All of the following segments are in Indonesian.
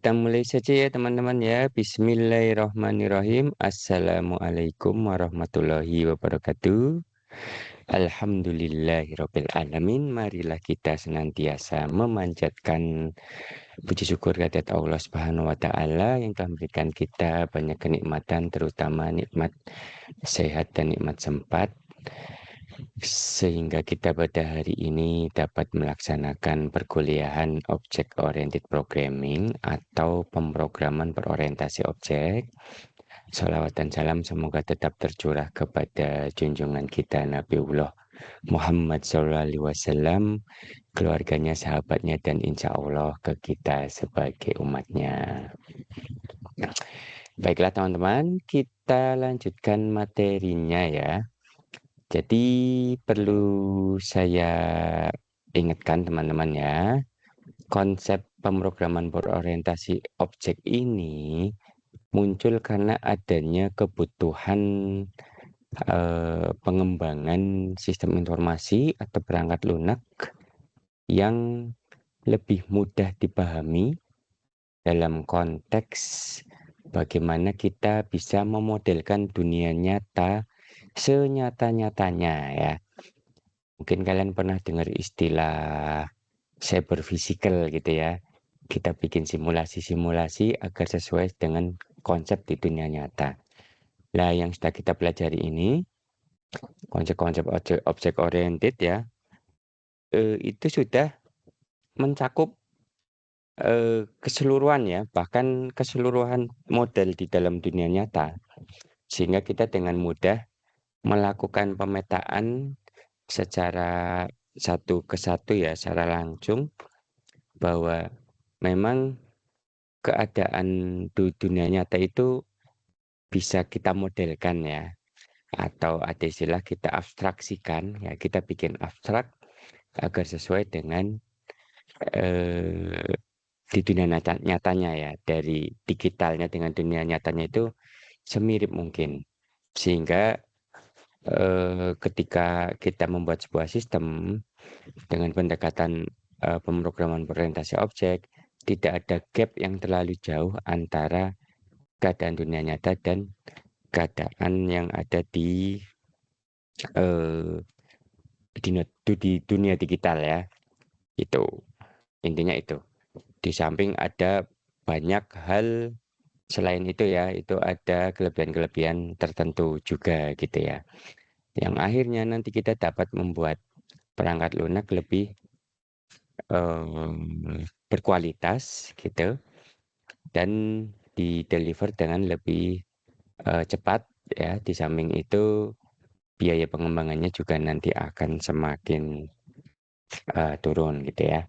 Kita mulai saja ya teman-teman ya. Bismillahirrahmanirrahim. Assalamualaikum warahmatullahi wabarakatuh. Alhamdulillahirabbil alamin. Marilah kita senantiasa memanjatkan puji syukur kehadirat Allah Subhanahu wa taala yang telah memberikan kita banyak kenikmatan, terutama nikmat sehat dan nikmat sempat, sehingga kita pada hari ini dapat melaksanakan perkuliahan Object Oriented Programming atau pemrograman berorientasi objek. Salawat dan salam semoga tetap tercurah kepada junjungan kita Nabiullah Muhammad SAW, keluarganya, sahabatnya, dan insya Allah ke kita sebagai umatnya. Baiklah teman-teman, kita lanjutkan materinya ya. Jadi perlu saya ingatkan teman-teman ya, konsep pemrograman berorientasi objek ini muncul karena adanya kebutuhan pengembangan sistem informasi atau perangkat lunak yang lebih mudah dipahami dalam konteks bagaimana kita bisa memodelkan dunia nyata senyata-nyatanya ya. Mungkin kalian pernah dengar istilah cyber physical gitu ya. Kita bikin simulasi-simulasi agar sesuai dengan konsep di dunia nyata. Nah, yang sudah kita pelajari ini, konsep-konsep objek oriented ya, itu sudah mencakup keseluruhan ya, bahkan keseluruhan model di dalam dunia nyata. Sehingga kita dengan mudah melakukan pemetaan secara satu ke satu ya, secara langsung, bahwa memang keadaan di dunia nyata itu bisa kita modelkan ya, atau ada istilah kita abstraksikan ya, kita bikin abstrak agar sesuai dengan di dunia nyatanya ya, dari digitalnya dengan dunia nyatanya itu semirip mungkin, sehingga ketika kita membuat sebuah sistem dengan pendekatan pemrograman berorientasi objek, tidak ada gap yang terlalu jauh antara keadaan dunia nyata dan keadaan yang ada di dunia digital ya. Itu intinya itu. Di samping ada banyak hal selain itu ya, itu ada kelebihan-kelebihan tertentu juga gitu ya, yang akhirnya nanti kita dapat membuat perangkat lunak lebih berkualitas gitu, dan di-deliver dengan lebih cepat ya. Di samping itu biaya pengembangannya juga nanti akan semakin turun gitu ya.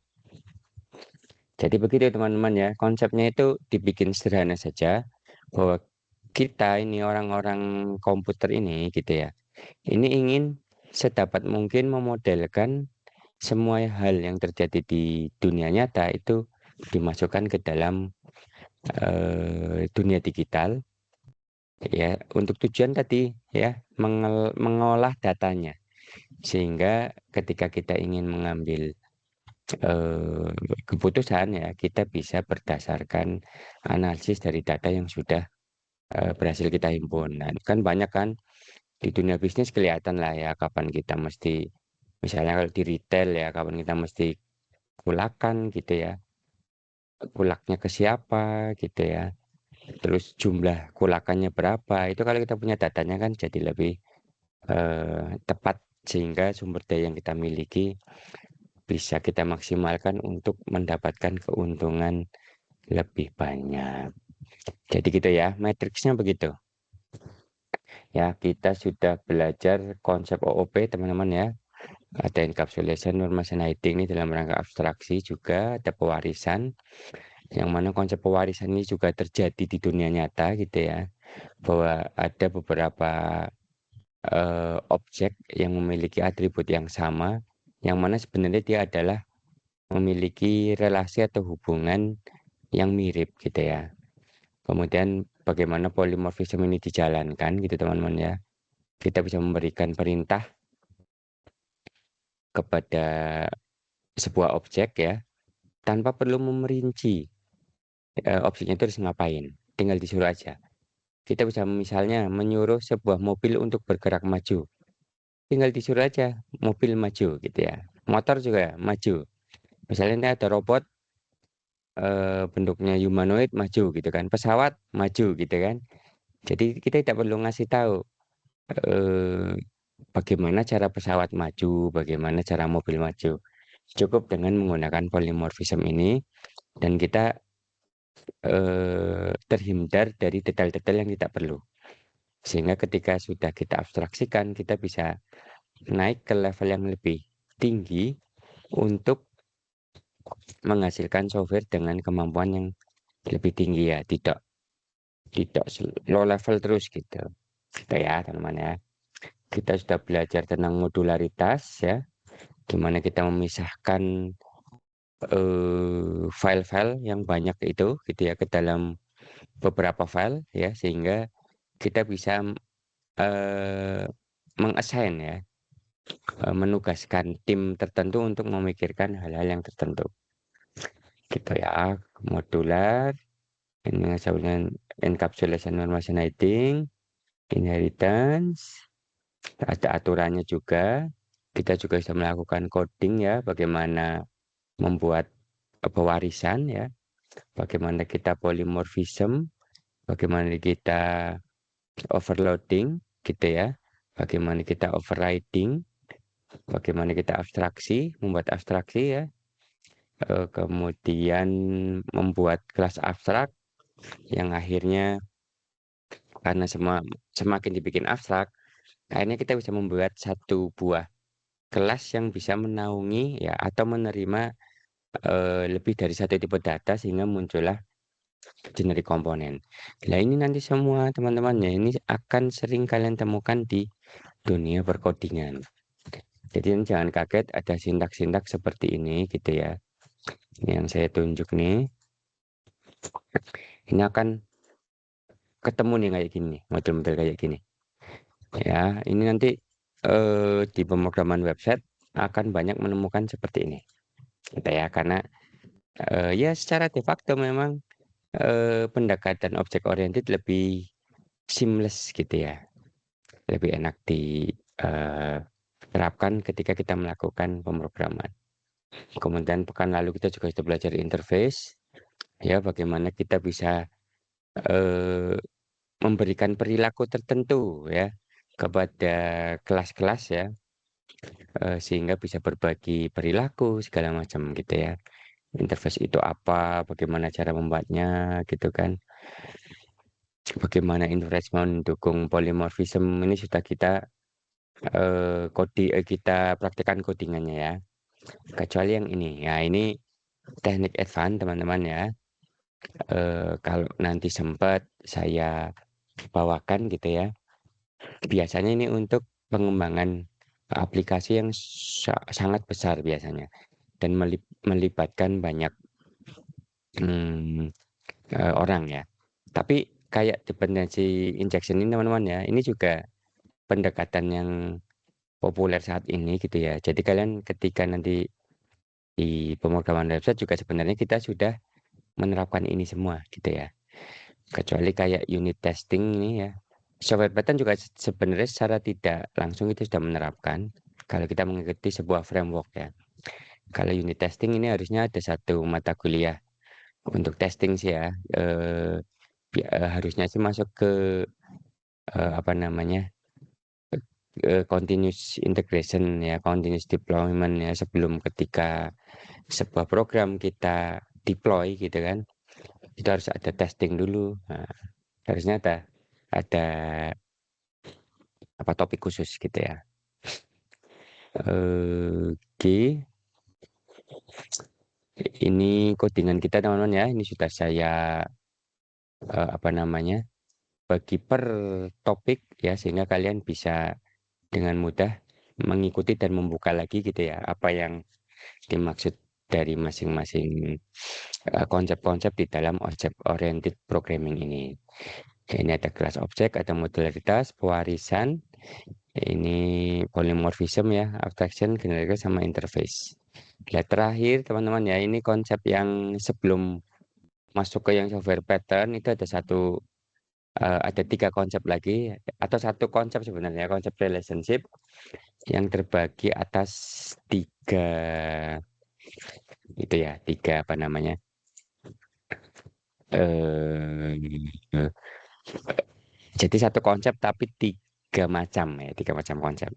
Jadi begitu teman-teman ya, konsepnya itu dibikin sederhana saja, bahwa kita ini orang-orang komputer ini gitu ya, ini ingin sedapat mungkin memodelkan semua hal yang terjadi di dunia nyata itu dimasukkan ke dalam dunia digital ya, untuk tujuan tadi ya, mengolah datanya, sehingga ketika kita ingin mengambil keputusan ya, kita bisa berdasarkan analisis dari data yang sudah berhasil kita himpun. Nah, kan banyak kan di dunia bisnis kelihatan lah ya, kapan kita mesti, misalnya kalau di retail ya, kapan kita mesti kulakan gitu ya, kulaknya ke siapa gitu ya, terus jumlah kulakannya berapa, itu kalau kita punya datanya kan jadi lebih tepat, sehingga sumber daya yang kita miliki bisa kita maksimalkan untuk mendapatkan keuntungan lebih banyak. Jadi gitu ya, matriksnya begitu. Ya, kita sudah belajar konsep OOP teman-teman ya. Ada encapsulation, normalization, hiding ini dalam rangka abstraksi, juga ada pewarisan, yang mana konsep pewarisan ini juga terjadi di dunia nyata gitu ya. Bahwa ada beberapa objek yang memiliki atribut yang sama, yang mana sebenarnya dia adalah memiliki relasi atau hubungan yang mirip gitu ya. Kemudian bagaimana polimorfisme ini dijalankan gitu teman-teman ya. Kita bisa memberikan perintah kepada sebuah objek ya, tanpa perlu memerinci objeknya itu harus ngapain, tinggal disuruh aja. Kita bisa misalnya menyuruh sebuah mobil untuk bergerak maju, tinggal disuruh aja mobil maju gitu ya. Motor juga maju. Misalnya ini ada robot bentuknya humanoid maju gitu kan, pesawat maju gitu kan. Jadi kita tidak perlu ngasih tahu eh, bagaimana cara pesawat maju, bagaimana cara mobil maju. Cukup dengan menggunakan polymorphism ini dan kita terhindar dari detail-detail yang tidak perlu. Sehingga ketika sudah kita abstraksikan, kita bisa naik ke level yang lebih tinggi untuk menghasilkan software dengan kemampuan yang lebih tinggi ya, tidak tidak low level terus gitu. Gitu ya, teman-teman ya. Kita sudah belajar tentang modularitas ya, gimana kita memisahkan file-file yang banyak itu gitu ya ke dalam beberapa file ya, sehingga kita bisa eh, mengassign ya, menugaskan tim tertentu untuk memikirkan hal-hal yang tertentu gitu ya. Modular, ini dengan encapsulation normal hiding, inheritance, ada aturannya juga. Kita juga bisa melakukan coding ya, bagaimana membuat pewarisan ya, bagaimana kita polymorphism, bagaimana kita overloading gitu ya, bagaimana kita overriding, bagaimana kita abstraksi, membuat abstraksi ya, kemudian membuat kelas abstrak yang akhirnya karena semakin dibikin abstrak, akhirnya kita bisa membuat satu buah kelas yang bisa menaungi ya atau menerima lebih dari satu tipe data sehingga muncullah generic komponen. Nah ini nanti semua teman-teman ya, ini akan sering kalian temukan di dunia perkodingan. Jadi jangan kaget ada sintak-sintak seperti ini gitu ya. Ini yang saya tunjuk nih. Ini akan ketemu nih kayak gini, model-model kayak gini. Ya, ini nanti di pemrograman website akan banyak menemukan seperti ini. Gitu ya, karena ya secara de facto memang pendekatan objek oriented lebih seamless gitu ya. Lebih enak diterapkan ketika kita melakukan pemrograman. Kemudian pekan lalu kita juga sudah belajar interface, ya bagaimana kita bisa eh, memberikan perilaku tertentu ya kepada kelas-kelas ya, sehingga bisa berbagi perilaku segala macam gitu ya. Interface itu apa, bagaimana cara membuatnya gitu kan. Bagaimana interface mendukung polymorphism ini sudah kita kita praktekkan codingannya ya. Kecuali yang ini. Ya, ini teknik advance teman-teman ya. Kalau nanti sempat saya bawakan gitu ya. Biasanya ini untuk pengembangan aplikasi yang sangat besar biasanya dan melibatkan banyak orang ya. Tapi kayak dependency injection ini teman-teman ya, ini juga pendekatan yang populer saat ini gitu ya. Jadi kalian ketika nanti di pemrograman website juga sebenarnya kita sudah menerapkan ini semua gitu ya. Kecuali kayak unit testing ini ya. Software pattern juga sebenarnya secara tidak langsung itu sudah menerapkan kalau kita mengikuti sebuah framework ya. Kalau unit testing ini harusnya ada satu mata kuliah untuk testing sih ya. Harusnya sih masuk ke apa namanya? Continuous integration ya, continuous deployment ya, sebelum ketika sebuah program kita deploy gitu kan, itu harus ada testing dulu. Nah, harusnya ada apa topik khusus gitu ya. Oke, ini codingan kita teman-teman ya. Ini sudah saya apa namanya bagi per topik ya, sehingga kalian bisa dengan mudah mengikuti dan membuka lagi gitu ya apa yang dimaksud dari masing-masing konsep-konsep di dalam object oriented programming ini. Ini ada kelas objek, ada modularitas, pewarisan, ini polymorphism ya, abstraction, generalitas sama interface. Nah, terakhir teman-teman ya, ini konsep yang sebelum masuk ke yang software pattern itu ada 3 konsep lagi atau satu konsep sebenarnya, konsep relationship yang terbagi atas 3 itu ya, 3 apa namanya, eee, jadi satu konsep tapi 3 macam ya, 3 macam konsep.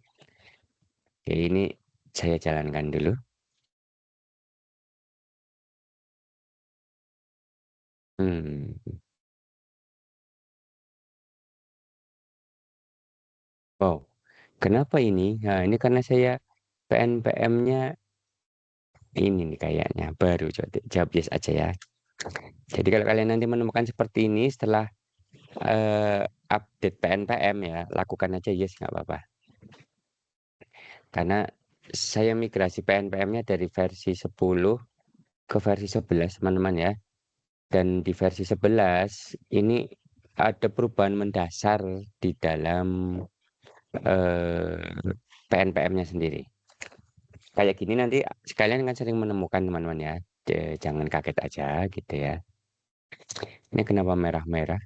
Oke, ini saya jalankan dulu. Hmm. Oh, kenapa ini? Nah, ini karena saya PNPM-nya ini nih kayaknya baru, jawab yes aja ya. Jadi kalau kalian nanti menemukan seperti ini setelah update PNPM ya, lakukan aja yes nggak apa-apa. Karena saya migrasi PNPM-nya dari versi 10 ke versi 11 teman-teman ya. Dan di versi 11 ini ada perubahan mendasar di dalam PNPM-nya sendiri. Kayak gini nanti sekalian kan sering menemukan teman-teman ya. Jangan kaget aja gitu ya. Ini kenapa merah-merah?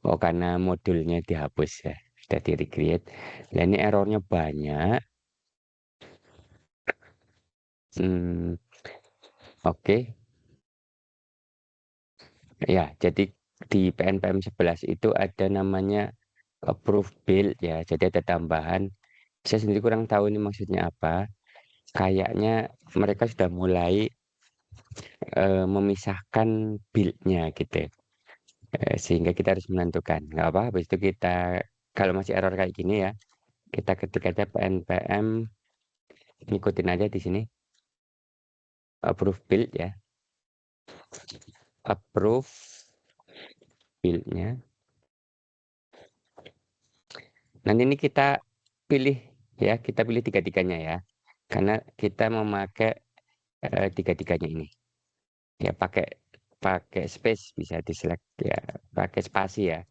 Oh, karena modulnya dihapus ya. Sudah di-recreate. Nah, ini errornya banyak. Hmm, oke. Ya, jadi di PNPM 11 itu ada namanya approve build ya. Jadi ada tambahan. Saya sendiri kurang tahu ini maksudnya apa. Kayaknya mereka sudah mulai memisahkan build-nya gitu. Sehingga kita harus menentukan. Nggak apa, habis itu kita kalau masih error kayak gini ya, kita ketik aja PNPM, ngikutin aja di sini approve build ya. Approve build-nya. Nanti ini kita pilih ya, kita pilih tiga-tiganya ya. Karena kita memakai tiga-tiganya ini. Ya pakai pakai space bisa di-select ya, pakai spasi ya.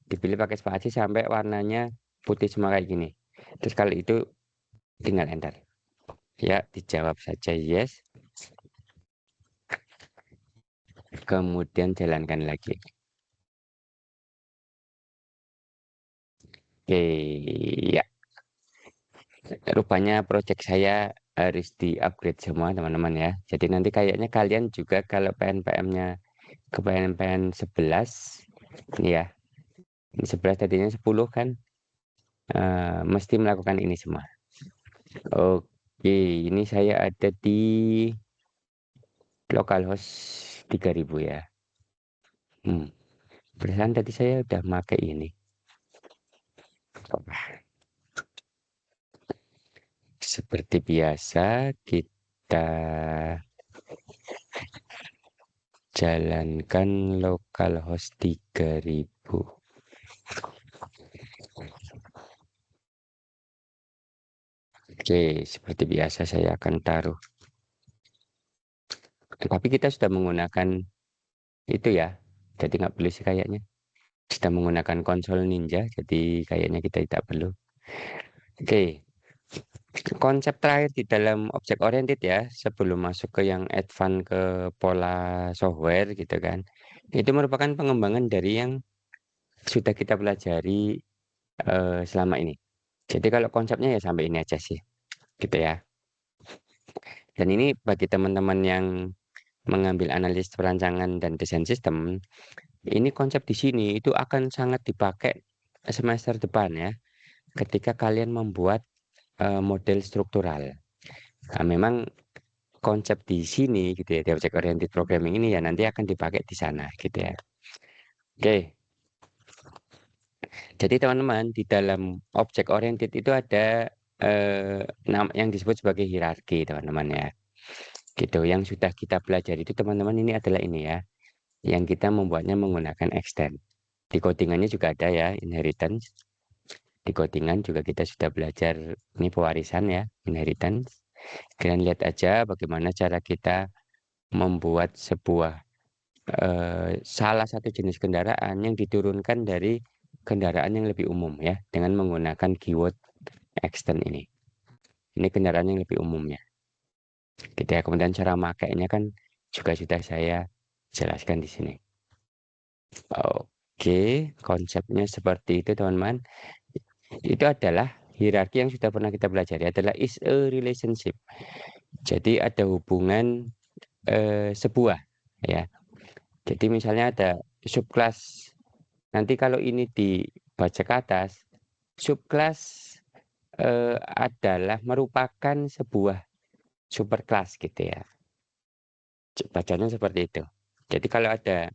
Dipilih pakai spasi sampai warnanya putih semua kayak gini. Terus kalau itu tinggal enter. Ya, dijawab saja yes, kemudian jalankan lagi. Oke, ya. Rupanya project saya harus di-upgrade semua teman-teman ya. Jadi nanti kayaknya kalian juga kalau PNPM-nya ke PNPM 11 ini ya. Ini 11 tadinya 10 kan mesti melakukan ini semua. Oke, ini saya ada di localhost 3000 ya. Hmm, perasaan tadi saya udah pakai ini. Seperti biasa kita jalankan localhost 3000. Oke, seperti biasa saya akan taruh. Tapi kita sudah menggunakan itu ya. Jadi nggak perlu sih kayaknya. Sudah menggunakan konsol Ninja, jadi kayaknya kita tidak perlu. Oke, konsep terakhir di dalam object oriented ya, sebelum masuk ke yang advance ke pola software gitu kan. Itu merupakan pengembangan dari yang sudah kita pelajari selama ini. Jadi kalau konsepnya ya sampai ini aja sih, gitu ya. Dan ini bagi teman-teman yang mengambil analis perancangan dan desain sistem, ini konsep di sini itu akan sangat dipakai semester depan ya, ketika kalian membuat model struktural. Nah, memang konsep di sini gitu ya, di object oriented programming ini ya nanti akan dipakai di sana gitu ya. Oke, jadi teman-teman di dalam object oriented itu ada yang disebut sebagai hierarki teman-teman ya. Gitu. Yang sudah kita pelajari itu teman-teman ini adalah ini ya, yang kita membuatnya menggunakan extend. Di codingannya juga ada ya, inheritance. Di codingan juga kita sudah belajar ini pewarisan ya, inheritance. Kalian lihat aja bagaimana cara kita membuat sebuah salah satu jenis kendaraan yang diturunkan dari kendaraan yang lebih umum ya, dengan menggunakan keyword extend ini. Ini kendaraan yang lebih umumnya. Gitu ya. Kemudian cara makainya kan juga sudah saya jelaskan di sini. Oke, konsepnya seperti itu teman-teman. Itu adalah hierarki yang sudah pernah kita pelajari, adalah is a relationship. Jadi ada hubungan sebuah, ya. Jadi misalnya ada subclass. Nanti kalau ini dibaca ke atas, subclass adalah merupakan sebuah superclass gitu ya. Bacanya seperti itu. Jadi kalau ada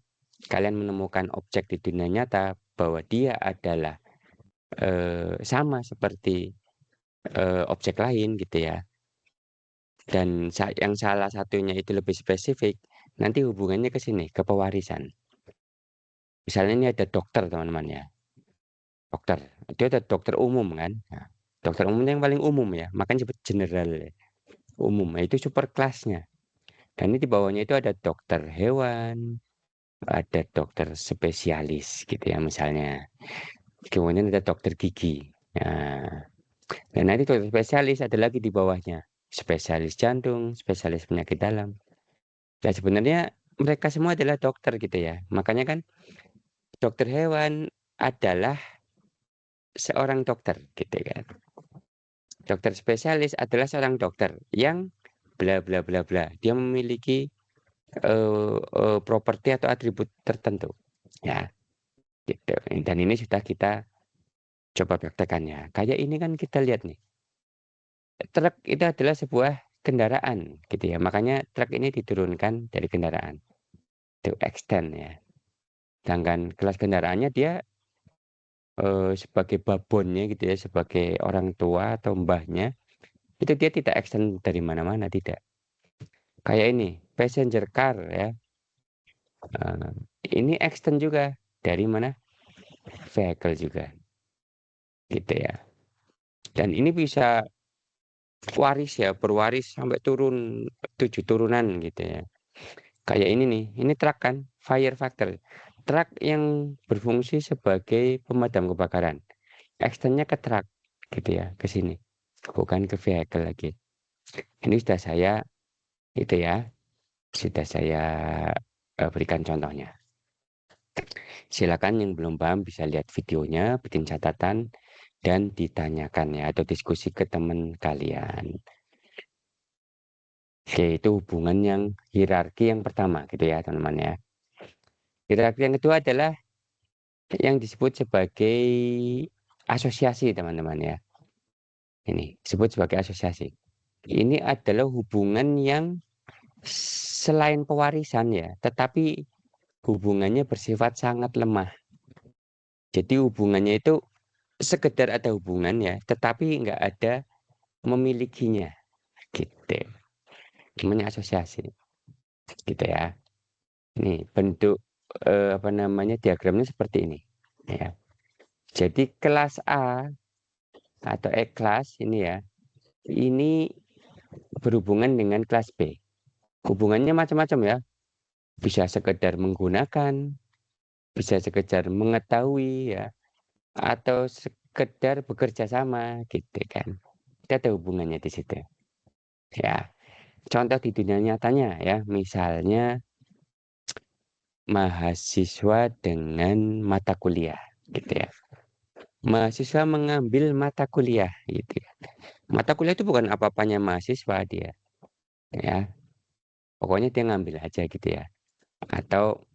kalian menemukan objek di dunia nyata bahwa dia adalah sama seperti objek lain gitu ya. Dan yang salah satunya itu lebih spesifik, nanti hubungannya ke sini, ke pewarisan. Misalnya ini ada dokter teman-teman ya. Dokter, dia ada dokter umum kan. Nah, dokter umum yang paling umum ya, makanya disebut general ya. Umum, nah, itu super kelasnya. Dan ini di bawahnya itu ada dokter hewan, ada dokter spesialis gitu ya misalnya. Kemudian ada dokter gigi. Nah, dan nanti dokter spesialis ada lagi di bawahnya. Spesialis jantung, spesialis penyakit dalam. Nah, sebenarnya mereka semua adalah dokter gitu ya. Makanya kan dokter hewan adalah seorang dokter gitu kan. Dokter spesialis adalah seorang dokter yang bla bla bla bla. Dia memiliki properti atau atribut tertentu. Ya, gitu. Dan ini sudah kita coba praktekannya. Kayak ini kan kita lihat nih. Truk itu adalah sebuah kendaraan gitu ya. Makanya truk ini diturunkan dari kendaraan. Itu extend ya. Sedangkan kelas kendaraannya dia sebagai babonnya gitu ya, sebagai orang tua atau mbahnya, itu dia tidak extend dari mana-mana, tidak. Kayak ini, passenger car ya. Ini extend juga dari mana? Vehicle juga. Gitu ya. Dan ini bisa waris ya, berwaris sampai turun 7 turunan gitu ya. Kayak ini nih, ini truk kan, fire factor. Truk yang berfungsi sebagai pemadam kebakaran. Extendnya ke truk gitu ya, ke sini. Bukan ke vehicle lagi. Ini sudah saya itu ya, sudah saya berikan contohnya. Silakan yang belum paham bisa lihat videonya, bikin catatan dan ditanyakan ya atau diskusi ke teman kalian. Oke, itu hubungan yang hierarki yang pertama gitu ya, teman-teman ya. Hierarki yang kedua adalah yang disebut sebagai asosiasi, teman-teman ya. Ini disebut sebagai asosiasi. Ini adalah hubungan yang selain pewarisan ya, tetapi hubungannya bersifat sangat lemah. Jadi hubungannya itu sekedar ada hubungan ya, tetapi nggak ada memilikinya, gitu. Namanya asosiasi, gitu ya. Ini bentuk apa namanya diagramnya seperti ini, ya. Jadi kelas A atau E-kelas ini ya, ini berhubungan dengan kelas B. Hubungannya macam-macam ya, bisa sekedar menggunakan, bisa sekedar mengetahui ya, atau sekedar bekerja sama gitu kan. Kita ada hubungannya di situ. Ya, contoh di dunia nyatanya ya, misalnya mahasiswa dengan mata kuliah gitu ya. Mahasiswa mengambil mata kuliah gitu ya. Mata kuliah itu bukan apa-apanya mahasiswa dia ya. Pokoknya dia ngambil aja gitu ya. Atau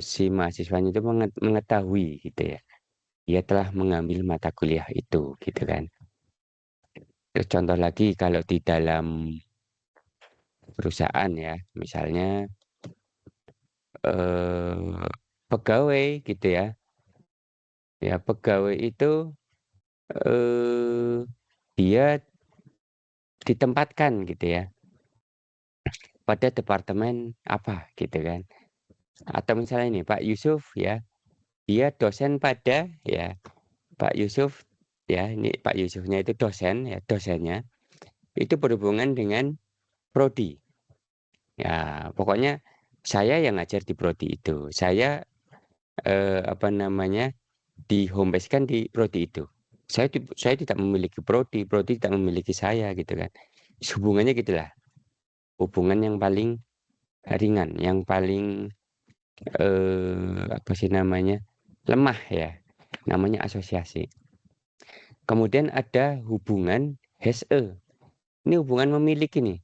si mahasiswanya itu mengetahui gitu ya. Dia telah mengambil mata kuliah itu gitu kan. Terus contoh lagi kalau di dalam perusahaan ya, misalnya pegawai gitu ya. Ya, pegawai itu eh dia ditempatkan gitu ya pada departemen apa gitu kan. Atau misalnya ini Pak Yusuf ya, dia dosen pada ya Pak Yusuf ya, ini Pak Yusufnya itu dosen ya, dosennya itu berhubungan dengan prodi. Ya, pokoknya saya yang ngajar di prodi itu. Saya apa namanya di home base kan di prodi itu. Saya tidak memiliki prodi, prodi tidak memiliki saya gitu kan. Hubungannya gitulah. Hubungan yang paling ringan, yang paling apa sih namanya, lemah ya, namanya asosiasi. Kemudian ada hubungan has-a. Ini hubungan memiliki nih,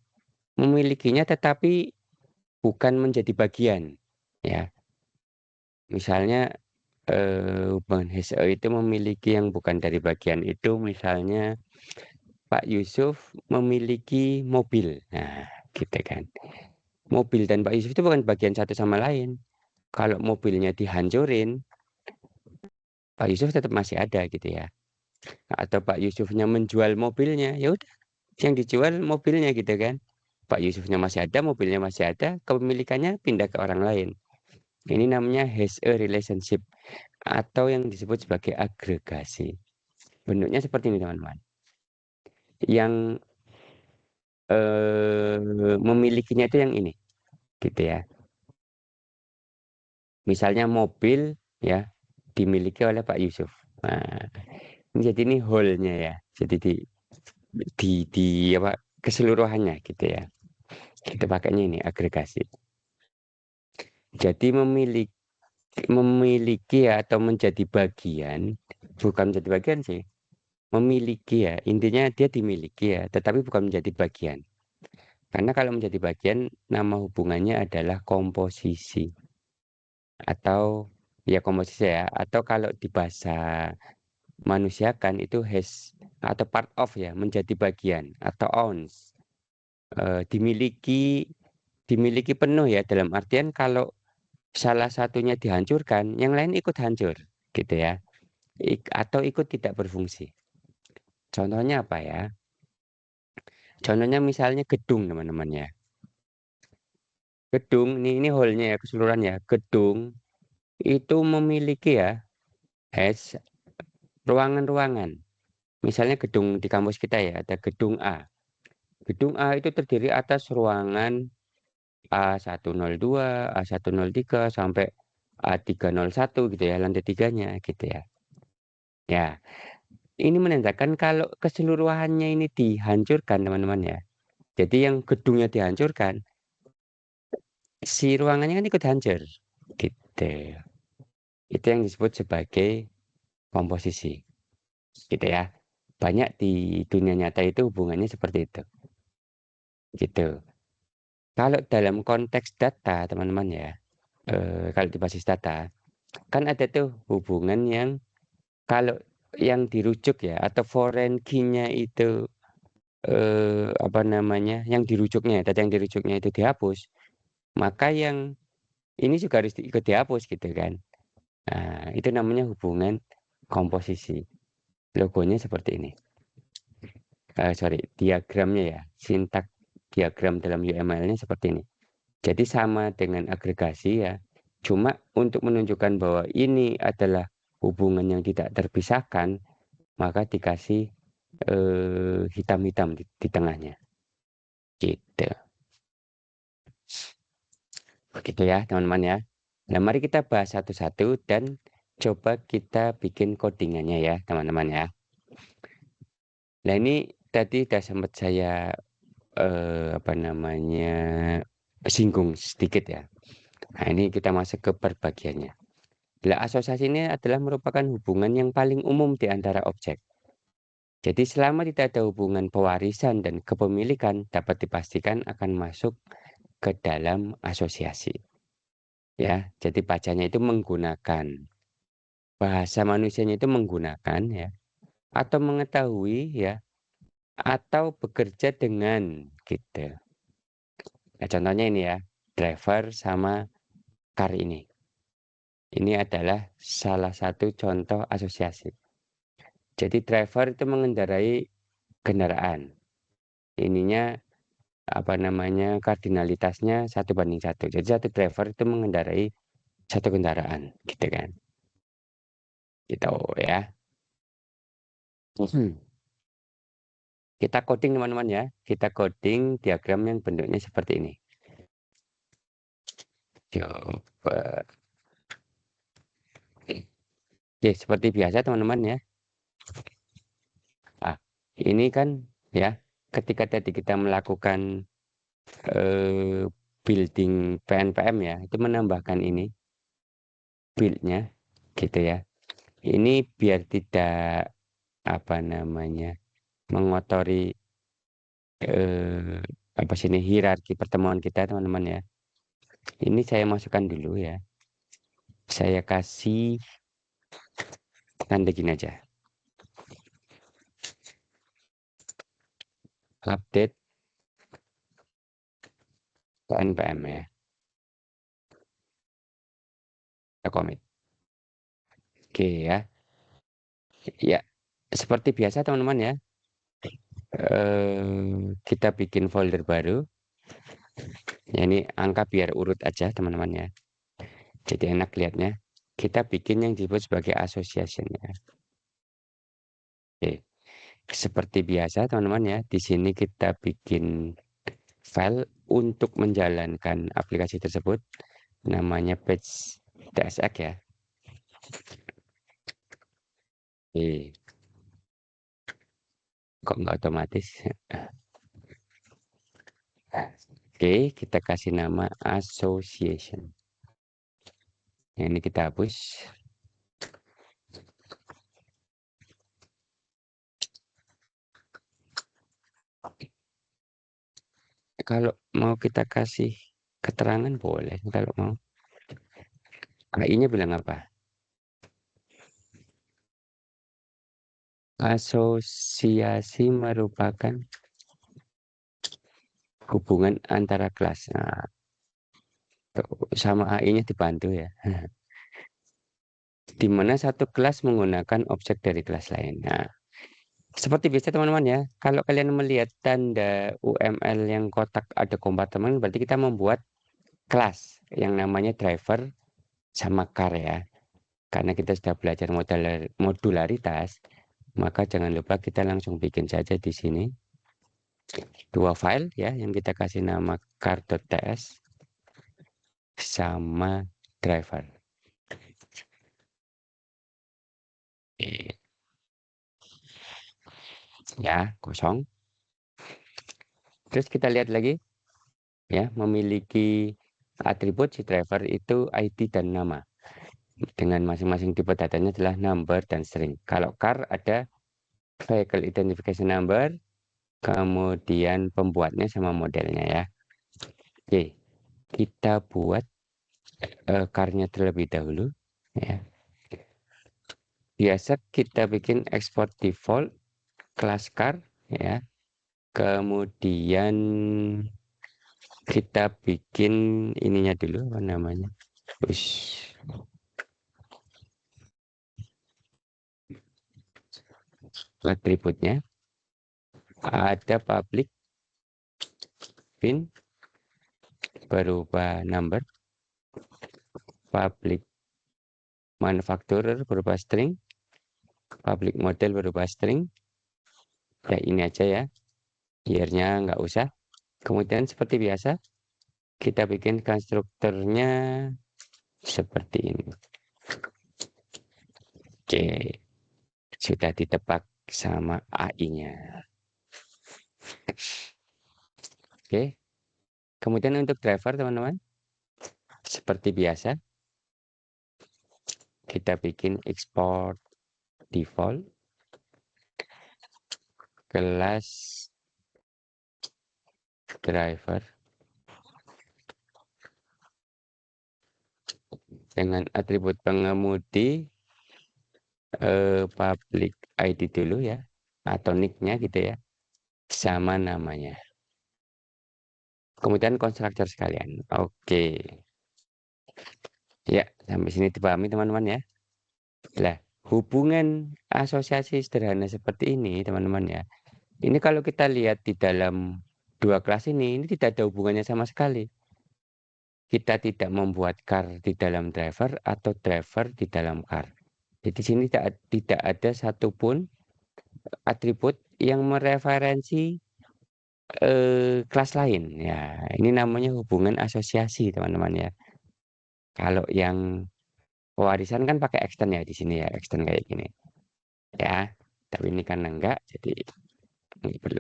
memilikinya tetapi bukan menjadi bagian. Ya, misalnya hubungan has-a itu memiliki yang bukan dari bagian itu, misalnya Pak Yusuf memiliki mobil. Nah, gitu kan. Mobil dan Pak Yusuf itu bukan bagian satu sama lain. Kalau mobilnya dihancurin, Pak Yusuf tetap masih ada gitu ya. Atau Pak Yusufnya menjual mobilnya, ya udah yang dijual mobilnya gitu kan. Pak Yusufnya masih ada, mobilnya masih ada, kepemilikannya pindah ke orang lain. Ini namanya has a relationship atau yang disebut sebagai agregasi. Bentuknya seperti ini teman-teman. Yang memilikinya itu yang ini, gitu ya. Misalnya mobil ya dimiliki oleh Pak Yusuf. Nah, ini jadi ini whole-nya ya. Jadi di apa keseluruhannya gitu ya. Kita pakainya ini agregasi. Jadi memiliki ya, atau menjadi bagian, bukan menjadi bagian sih. Memiliki ya, intinya dia dimiliki ya, tetapi bukan menjadi bagian. Karena kalau menjadi bagian, nama hubungannya adalah komposisi atau ya komposisi ya, atau kalau di bahasa manusia kan itu has atau part of ya, menjadi bagian atau owns. Dimiliki penuh ya, dalam artian kalau salah satunya dihancurkan, yang lain ikut hancur, gitu ya. Atau ikut tidak berfungsi. Contohnya apa ya? Contohnya misalnya gedung, teman-teman ya. Gedung, ini hall-nya ya, keseluruhan ya. Gedung itu memiliki ya, has ruangan-ruangan. Misalnya gedung di kampus kita ya, ada gedung A. Gedung A itu terdiri atas ruangan A102, A103 sampai A301 gitu ya, lantai tiganya gitu ya. Ya, ini menandakan kalau keseluruhannya ini dihancurkan teman-teman ya. Jadi yang gedungnya dihancurkan, si ruangannya kan ikut hancur. Gitu. Itu yang disebut sebagai komposisi. Gitu ya. Banyak di dunia nyata itu hubungannya seperti itu. Gitu. Kalau dalam konteks data, teman-teman ya, kalau di basis data, kan ada tuh hubungan yang kalau yang dirujuk ya, atau foreign key-nya itu apa namanya, yang dirujuknya, data yang dirujuknya itu dihapus, maka yang ini juga harus ikut dihapus gitu kan. Nah, itu namanya hubungan komposisi. Logonya seperti ini. Sorry, diagramnya ya. Sintak diagram dalam UML-nya seperti ini. Jadi sama dengan agregasi ya. Cuma untuk menunjukkan bahwa ini adalah hubungan yang tidak terpisahkan, maka dikasih hitam-hitam di tengahnya. Gitu. Begitu ya, teman-teman ya. Nah, mari kita bahas satu-satu dan coba kita bikin codingannya ya, teman-teman ya. Nah, ini tadi sudah sempat saya apa namanya singgung sedikit ya. Nah, ini kita masuk ke perbagiannya. Nah, asosiasi ini adalah merupakan hubungan yang paling umum di antara objek. Jadi selama tidak ada hubungan pewarisan dan kepemilikan dapat dipastikan akan masuk ke dalam asosiasi. Ya, jadi bacanya itu menggunakan bahasa manusianya itu menggunakan ya atau mengetahui ya atau bekerja dengan gitu. Nah, contohnya ini ya, driver sama car ini. Ini adalah salah satu contoh asosiasi. Jadi driver itu mengendarai kendaraan. Ininya apa namanya kardinalitasnya 1:1. Jadi satu driver itu mengendarai satu kendaraan, gitu kan? Gitu ya. Hmm. Kita coding teman-teman ya. Kita coding diagram yang bentuknya seperti ini. Coba. Oke, seperti biasa teman-teman ya. Ah, ini kan ya, ketika tadi kita melakukan eh, building PNPM ya, itu menambahkan ini build-nya gitu ya. Ini biar tidak apa namanya mengotori eh, apa sih ini hierarki pertemuan kita teman-teman ya. Ini saya masukkan dulu ya. Saya kasih tanda gini aja. Update PNPM ya. Kita commit. Oke ya. Ya, seperti biasa teman-teman ya. Kita bikin folder baru. Ya, ini angka biar urut aja teman-teman ya. Jadi enak lihatnya. Kita bikin yang disebut sebagai association ya. Oke. Seperti biasa teman-teman ya. Di sini kita bikin file untuk menjalankan aplikasi tersebut. Namanya page tsx ya. Oke. Kok nggak otomatis? Oke, kita kasih nama association. Ini kita hapus. Kalau mau kita kasih keterangan boleh. Kalau mau. AI-nya bilang apa? Asosiasi merupakan hubungan antara kelas. Nah, sama AI-nya dibantu ya. Di mana satu kelas menggunakan objek dari kelas lain. Nah, seperti biasa teman-teman ya, kalau kalian melihat tanda UML yang kotak ada kompartemen, berarti kita membuat kelas yang namanya driver sama car ya. Karena kita sudah belajar modularitas, maka jangan lupa kita langsung bikin saja di sini dua file ya yang kita kasih nama car.ts sama driver. Ya, kosong. Terus kita lihat lagi ya, memiliki atribut si driver itu ID dan nama. Dengan masing-masing tipe datanya adalah number dan string. Kalau car ada vehicle identification number, kemudian pembuatnya sama modelnya ya. Oke, kita buat car-nya terlebih dahulu ya. Biasa kita bikin export default class car ya. Kemudian kita bikin ininya dulu apa namanya? Ush. Atributnya ada public pin berupa number, public manufacturer berupa string, public model berupa string. Ya ini aja ya, year-nya nggak usah. Kemudian seperti biasa kita bikin konstruktornya seperti ini. Oke, sudah ditebak sama AI-nya. Oke, kemudian untuk driver teman-teman, seperti biasa kita bikin export default kelas driver dengan atribut pengemudi public ID dulu ya atau nick-nya gitu ya sama namanya. Kemudian konstruktor sekalian. Oke. Ya, sampai sini dipahami teman-teman ya. Lah, hubungan asosiasi sederhana seperti ini teman-teman ya. Ini kalau kita lihat di dalam dua kelas ini tidak ada hubungannya sama sekali. Kita tidak membuat car di dalam driver atau driver di dalam car. Jadi di sini tidak ada satupun atribut yang mereferensi kelas lain. Ya, ini namanya hubungan asosiasi, teman-teman ya. Kalau yang pewarisan kan pakai extend ya di sini ya, extend kayak gini. Ya, tapi ini kan enggak, jadi ini perlu.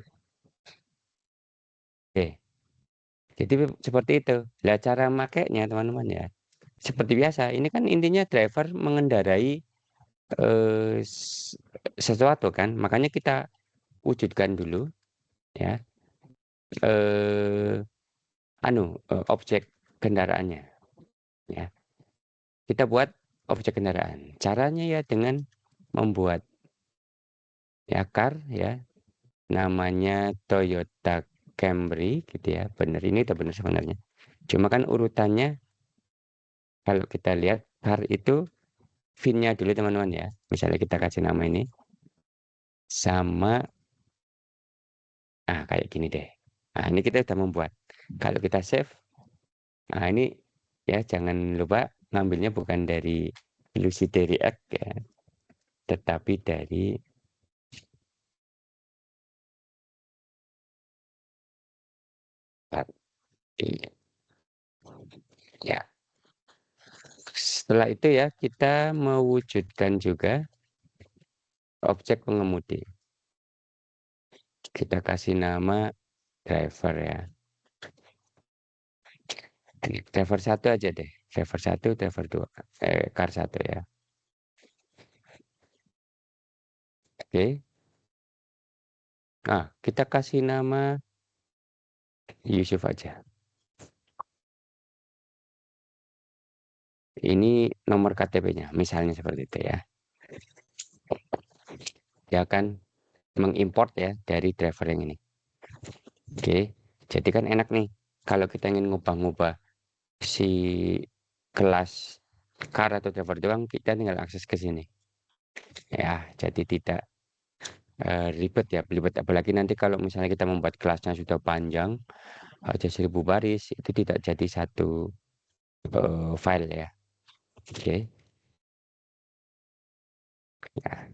Oke, Jadi seperti itu. Lah cara makainya teman-teman ya, seperti biasa, ini kan intinya driver mengendarai, eee, sesuatu kan, makanya kita wujudkan dulu ya, eee, objek kendaraannya ya. Kita buat objek kendaraan. Caranya ya dengan membuat ya ya, namanya Toyota Camry gitu ya, bener ini udah bener sebenarnya. Cuma kan urutannya kalau kita lihat car itu VIN-nya dulu teman-teman ya. Misalnya kita kasih nama ini sama, kayak gini deh. Nah, ini kita udah membuat. Kalau kita save, nah ini ya jangan lupa ngambilnya bukan dari Lucidity React ya, tetapi dari ya. Setelah itu ya kita mewujudkan juga objek pengemudi. Kita kasih nama driver ya. Driver satu aja deh. Driver satu, driver dua. Car satu ya. Oke. Nah, kita kasih nama Yusuf aja. Ini nomor KTP-nya, misalnya seperti itu ya. Dia akan mengimport ya dari driver yang ini. Oke. Jadi kan enak nih. Kalau kita ingin ngubah-ngubah si kelas car atau driver doang, kita tinggal akses ke sini. Ya, jadi tidak ribet ya, ribet apalagi nanti kalau misalnya kita membuat kelasnya sudah panjang, aja 1000 baris, itu tidak jadi satu file ya. Oke. Ya,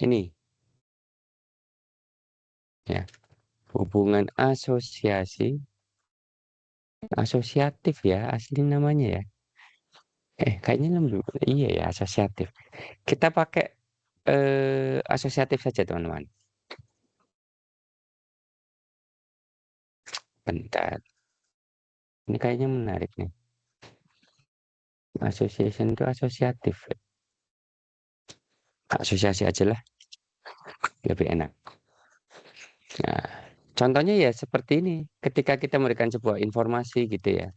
ini ya, hubungan asosiatif ya asli namanya ya. Kayaknya iya ya asosiatif. Kita pakai asosiatif saja teman-teman. Bentar, ini kayaknya menarik nih. Association itu asosiatif. Asosiasi aja lah, lebih enak. Nah, contohnya ya seperti ini. Ketika kita memberikan sebuah informasi gitu ya,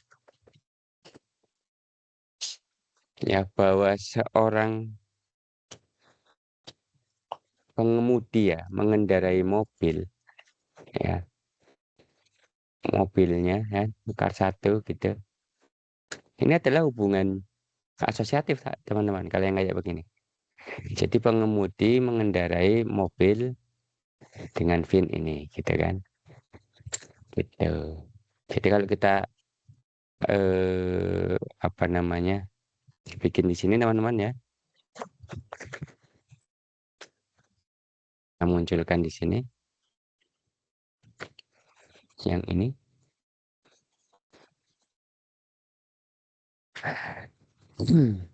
ya bahwa seorang pengemudi ya mengendarai mobil, ya mobilnya ya, car satu gitu. Ini adalah hubungan asosiatif teman-teman kalau yang kayak begini. Jadi pengemudi mengendarai mobil dengan VIN ini, gitu kan? Gitu. Jadi kalau kita apa namanya bikin di sini teman-teman ya, kita munculkan di sini yang ini. Hmm.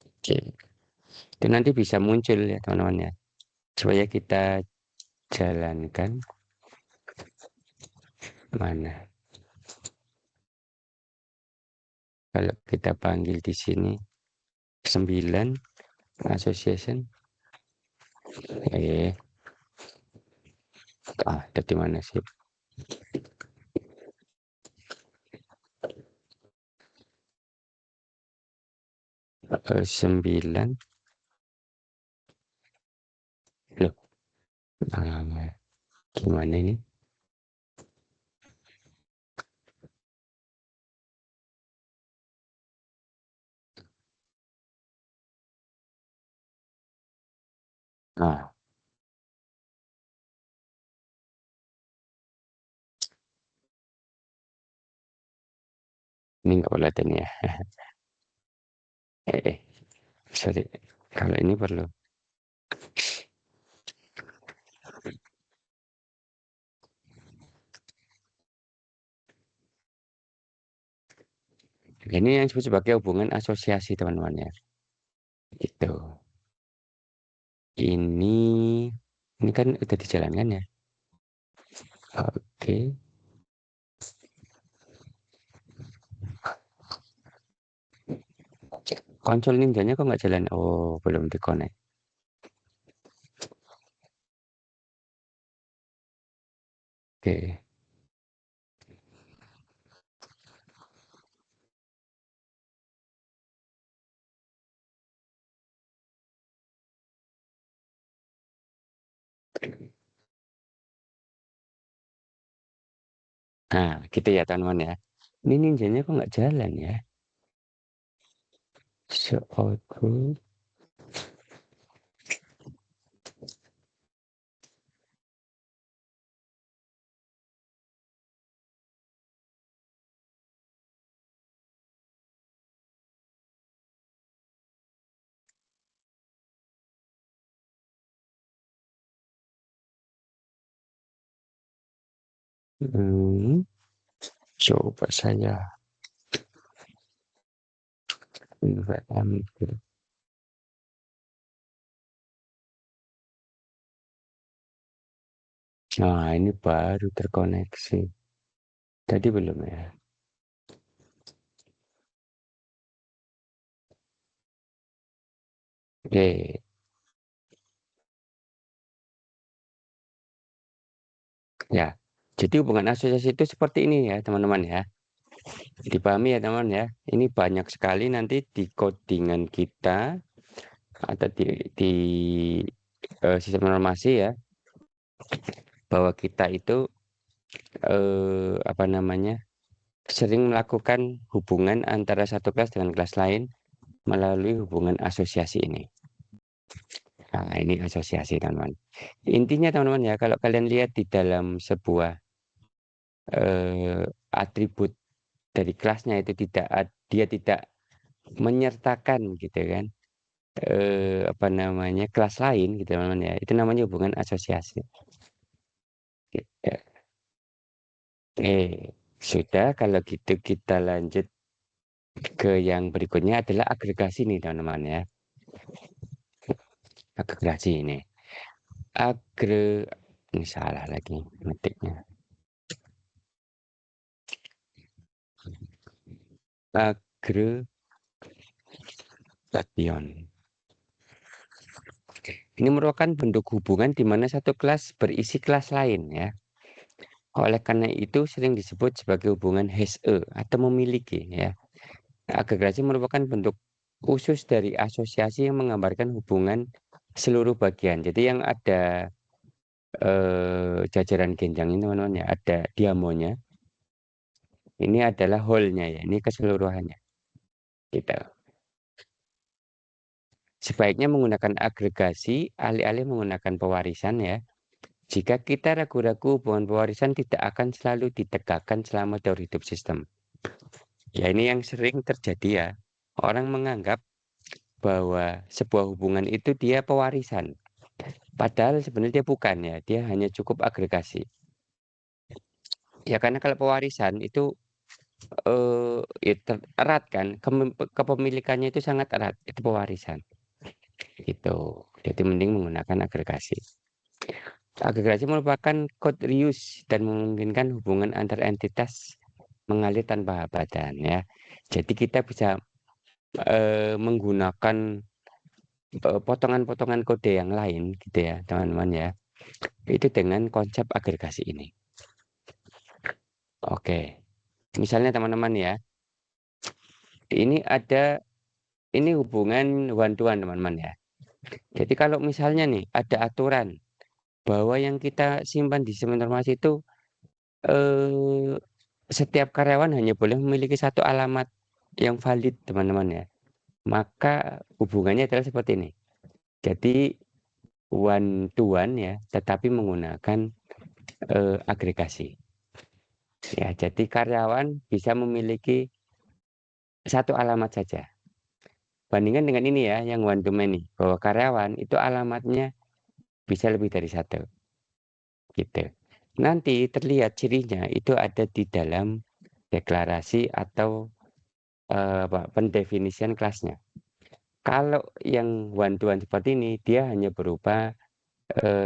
Oke. Itu nanti bisa muncul ya teman-teman ya. Supaya kita jalankan mana. Kalau kita panggil di sini 9 association. Eh, ada di mana sih? 9. Loh, gimana ini? Ah, ini nggak boleh ini ya. Eh, eh, sorry. Kalau ini perlu. Ini yang disebut sebagai hubungan asosiasi, teman-teman ya. Itu. Ini kan udah dijalankan ya. Oke. Konsol ninjanya kok nggak jalan? Oh, belum dikonek. Oke. Nah, gitu ya teman-teman ya. Ini ninjanya kok nggak jalan ya? So output. Hmm, coba saya invite ambil. Nah, ini baru terkoneksi. Tadi belum ya? Oke, ya. Jadi hubungan asosiasi itu seperti ini ya, teman-teman ya. Dipahami ya, teman ya. Ini banyak sekali nanti di codingan kita atau di sistem informasi ya, bahwa kita itu apa namanya? Sering melakukan hubungan antara satu kelas dengan kelas lain melalui hubungan asosiasi ini. Nah, ini asosiasi, teman-teman. Intinya, teman-teman ya, kalau kalian lihat di dalam sebuah eh, atribut dari kelasnya itu dia tidak menyertakan gitu kan, apa namanya, kelas lain gitu, teman-teman ya. Itu namanya hubungan asosiasi. Gitu. Sudah kalau gitu kita lanjut ke yang berikutnya adalah agregasi nih, teman-teman ya. Agregasi ini. Agre ini salah lagi ngetiknya. Agregation. Ini merupakan bentuk hubungan di mana satu kelas berisi kelas lain ya. Oleh karena itu sering disebut sebagai hubungan Hesse atau memiliki ya. Agregasi merupakan bentuk khusus dari asosiasi yang menggambarkan hubungan seluruh bagian. Jadi yang ada jajaran genjang ini, teman-teman ya, ada diamonya. Ini adalah whole-nya ya, ini keseluruhannya. Gitu. Sebaiknya menggunakan agregasi alih-alih menggunakan pewarisan ya. Jika kita ragu-ragu, hubungan pewarisan tidak akan selalu ditegakkan selama teori hidup sistem. Ya, ini yang sering terjadi ya. Orang menganggap bahwa sebuah hubungan itu dia pewarisan. Padahal sebenarnya dia bukan ya. Dia hanya cukup agregasi. Ya, karena kalau pewarisan itu ya erat kan. Kepemilikannya itu sangat erat. Itu pewarisan. Gitu. Jadi mending menggunakan agregasi. Agregasi merupakan code reuse dan memungkinkan hubungan antar entitas mengalir tanpa hambatan ya. Jadi kita bisa menggunakan potongan-potongan kode yang lain gitu ya, teman-teman ya. Itu dengan konsep agregasi ini. Oke. Misalnya teman-teman ya, ini hubungan one to one, teman-teman ya. Jadi kalau misalnya nih ada aturan bahwa yang kita simpan di sistem informasi itu eh, setiap karyawan hanya boleh memiliki satu alamat yang valid, teman-teman ya. Maka hubungannya adalah seperti ini. Jadi one to one ya, tetapi menggunakan agregasi. Ya, jadi karyawan bisa memiliki satu alamat saja. Bandingkan dengan ini ya, yang one to many, bahwa karyawan itu alamatnya bisa lebih dari satu. Gitu. Nanti terlihat cirinya itu ada di dalam deklarasi atau pendefinisian kelasnya. Kalau yang one to one seperti ini, dia hanya berupa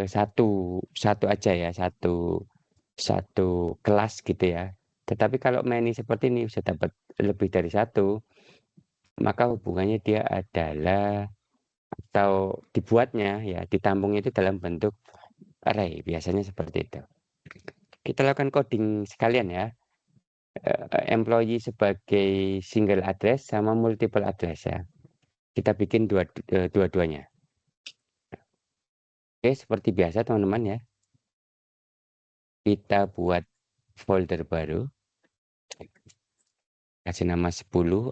satu satu aja ya, satu kelas gitu ya. Tetapi kalau many seperti ini bisa dapat lebih dari satu, maka hubungannya dia adalah atau dibuatnya ya, ditampung itu dalam bentuk array, biasanya seperti itu. Kita lakukan coding sekalian ya. Employee sebagai single address sama multiple address ya. Kita bikin dua-duanya. Oke, seperti biasa teman-teman ya. Kita buat folder baru. Kasih nama 10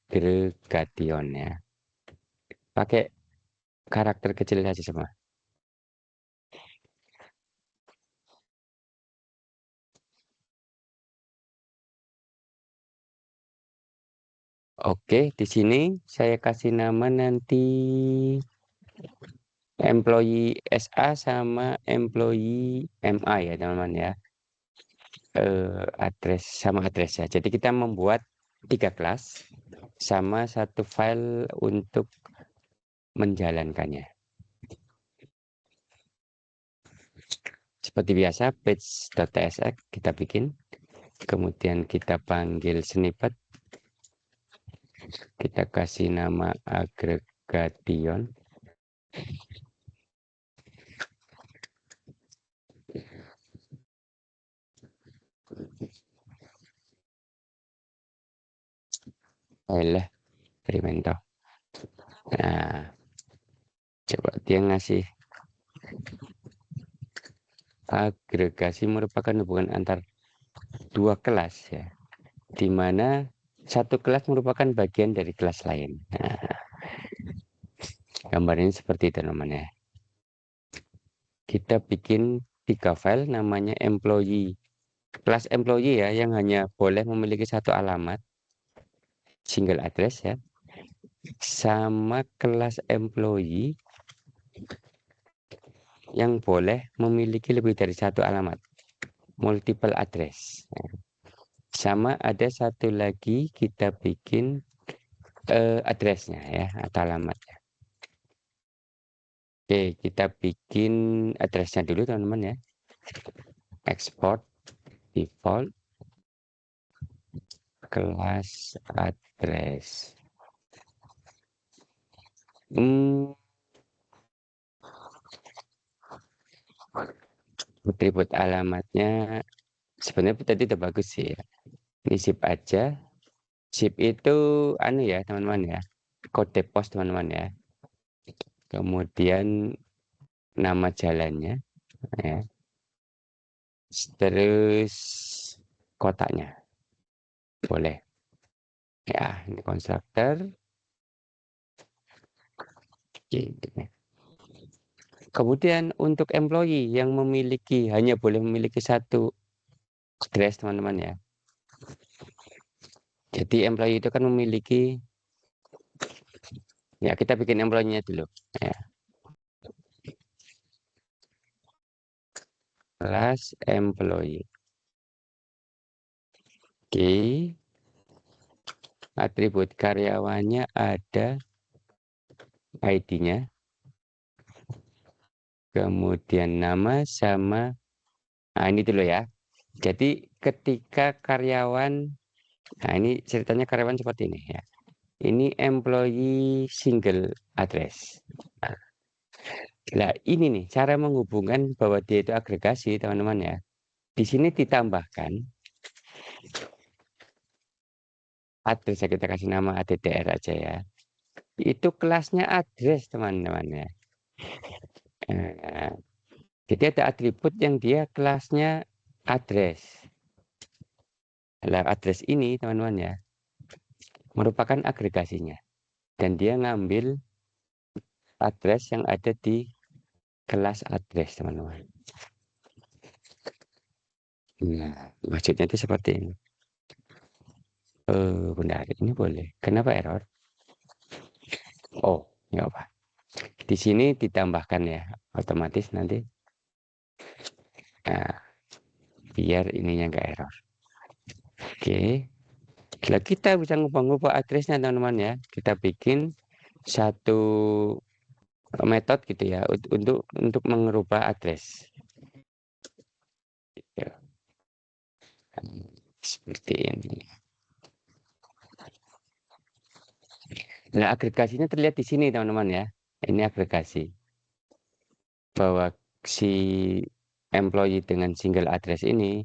agregation ya. Pakai karakter kecil saja semua. Oke, di sini saya kasih nama nanti employee SA sama employee MA ya teman-teman ya. Address sama address ya. Jadi kita membuat 3 kelas sama satu file untuk menjalankannya. Seperti biasa, page.tsx kita bikin. Kemudian kita panggil snippet. Kita kasih nama agregation. Alah, experimento. Nah, coba dia ngasih agregasi merupakan hubungan antar dua kelas ya, di mana satu kelas merupakan bagian dari kelas lain. Nah, gambarnya seperti itu namanya. Kita bikin 3 file namanya employee. Kelas employee ya, yang hanya boleh memiliki satu alamat, single address ya. Sama kelas employee yang boleh memiliki lebih dari satu alamat, multiple address. Sama ada satu lagi kita bikin addressnya ya, atau alamatnya. Oke, kita bikin addressnya dulu teman-teman ya. Export default kelas address. Atribut alamatnya sebenarnya tadi udah bagus sih ya. Ini zip aja. Zip itu anu ya teman-teman ya, kode pos teman-teman ya. Kemudian nama jalannya ya. Terus kotaknya boleh ya. Ini konstruktor gitu. Kemudian untuk employee yang hanya boleh memiliki satu address teman-teman ya. Jadi employee itu kan memiliki, ya kita bikin employee-nya dulu ya. Kelas employee. Oke. Atribut karyawannya ada ID-nya. Kemudian nama sama, nah ini dulu ya. Jadi ketika karyawan, nah ini ceritanya karyawan seperti ini ya. Ini employee single address. Nah ini nih cara menghubungkan bahwa dia itu agregasi teman-teman ya. Di sini ditambahkan address, kita kasih nama addr aja ya. Itu kelasnya address teman-teman ya. Nah, jadi ada atribut yang dia kelasnya address. Nah, address ini teman-teman ya merupakan agregasinya. Dan dia ngambil address yang ada di kelas address teman-teman. Nah, maksudnya itu seperti ini. Benar, ini boleh. Kenapa error? Oh, nggak apa. Di sini ditambahkan ya, otomatis nanti. Nah, biar ininya nggak error. Oke. Nah, kita bisa ngubah-ngubah addressnya teman-teman ya. Kita bikin satu metode gitu ya untuk mengubah address. Gitu. Seperti ini. Nah, agregasinya terlihat di sini teman-teman ya. Ini agregasi bahwa si employee dengan single address ini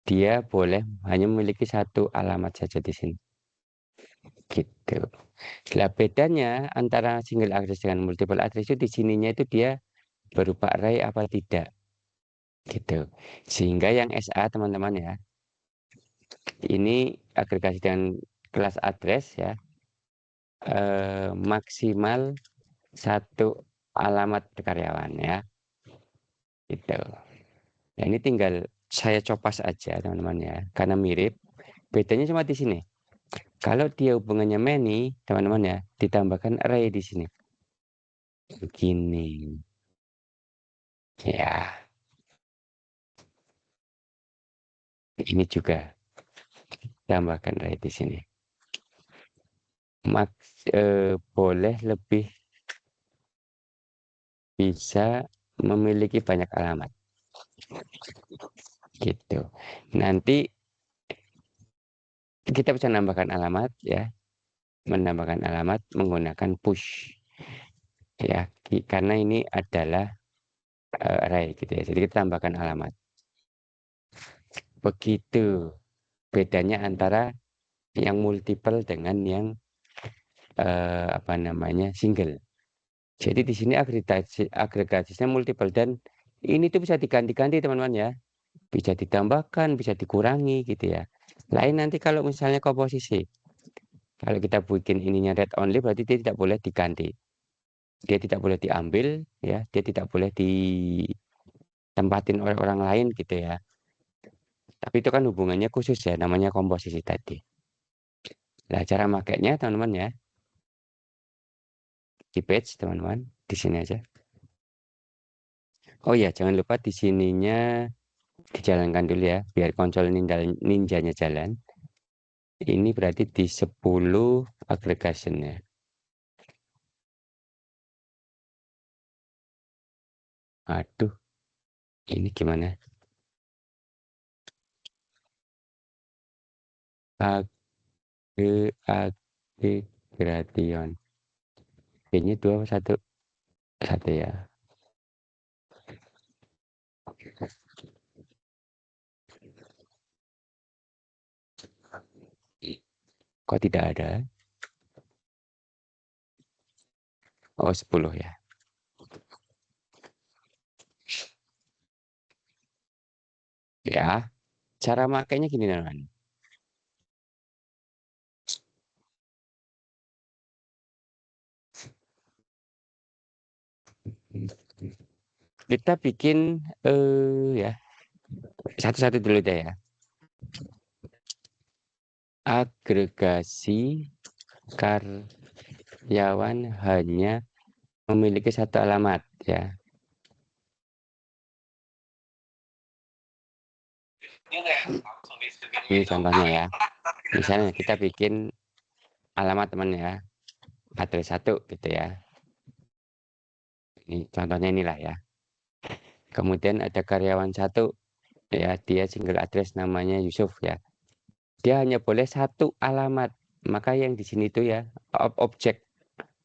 dia boleh hanya memiliki satu alamat saja di sini. Gitu. Nah, bedanya antara single address dengan multiple address itu di sininya itu dia berupa array apa tidak. Gitu. Sehingga yang SA teman-teman ya, ini agregasi dengan kelas address ya, maksimal satu alamat karyawan ya. Gitu. Nah, ini tinggal saya copas aja teman-teman ya, karena mirip. Bedanya cuma di sini. Kalau dia hubungannya many, teman-teman ya, ditambahkan array di sini. Begini. Ya, ini juga tambahkan array di sini. Boleh lebih bisa memiliki banyak alamat. Gitu. Nanti kita bisa menambahkan alamat ya, menambahkan alamat menggunakan push ya, karena ini adalah array gitu ya. Jadi kita tambahkan alamat. Begitu bedanya antara yang multiple dengan yang apa namanya single. Jadi di sini agregasinya multiple dan ini tuh bisa diganti-ganti teman-teman ya. Bisa ditambahkan, bisa dikurangi gitu ya. Lain nanti kalau misalnya komposisi. Kalau kita bikin ininya read only berarti dia tidak boleh diganti. Dia tidak boleh diambil ya, dia tidak boleh ditempatin oleh orang lain gitu ya. Tapi itu kan hubungannya khusus ya, namanya komposisi tadi. Nah, cara makainya teman-teman ya, di page teman-teman, di sini aja. Oh ya, jangan lupa di sininya dijalankan dulu ya, biar konsol ninjanya jalan. Ini berarti di 10 aggregation-nya. Aduh, ini gimana? Agregation. B-nya 2, 1, 1 ya. Kok tidak ada? Oh, 10 ya. Ya, cara makainya gini teman. Kita bikin ya satu-satu dulu deh ya. Agregasi karyawan hanya memiliki satu alamat ya. Ini contohnya ya. Misalnya kita bikin alamat teman ya, address 1 gitu ya. Ini contohnya inilah ya. Kemudian ada karyawan 1 ya, dia single address namanya Yusuf ya. Dia hanya boleh satu alamat. Maka yang di sini tuh ya, objek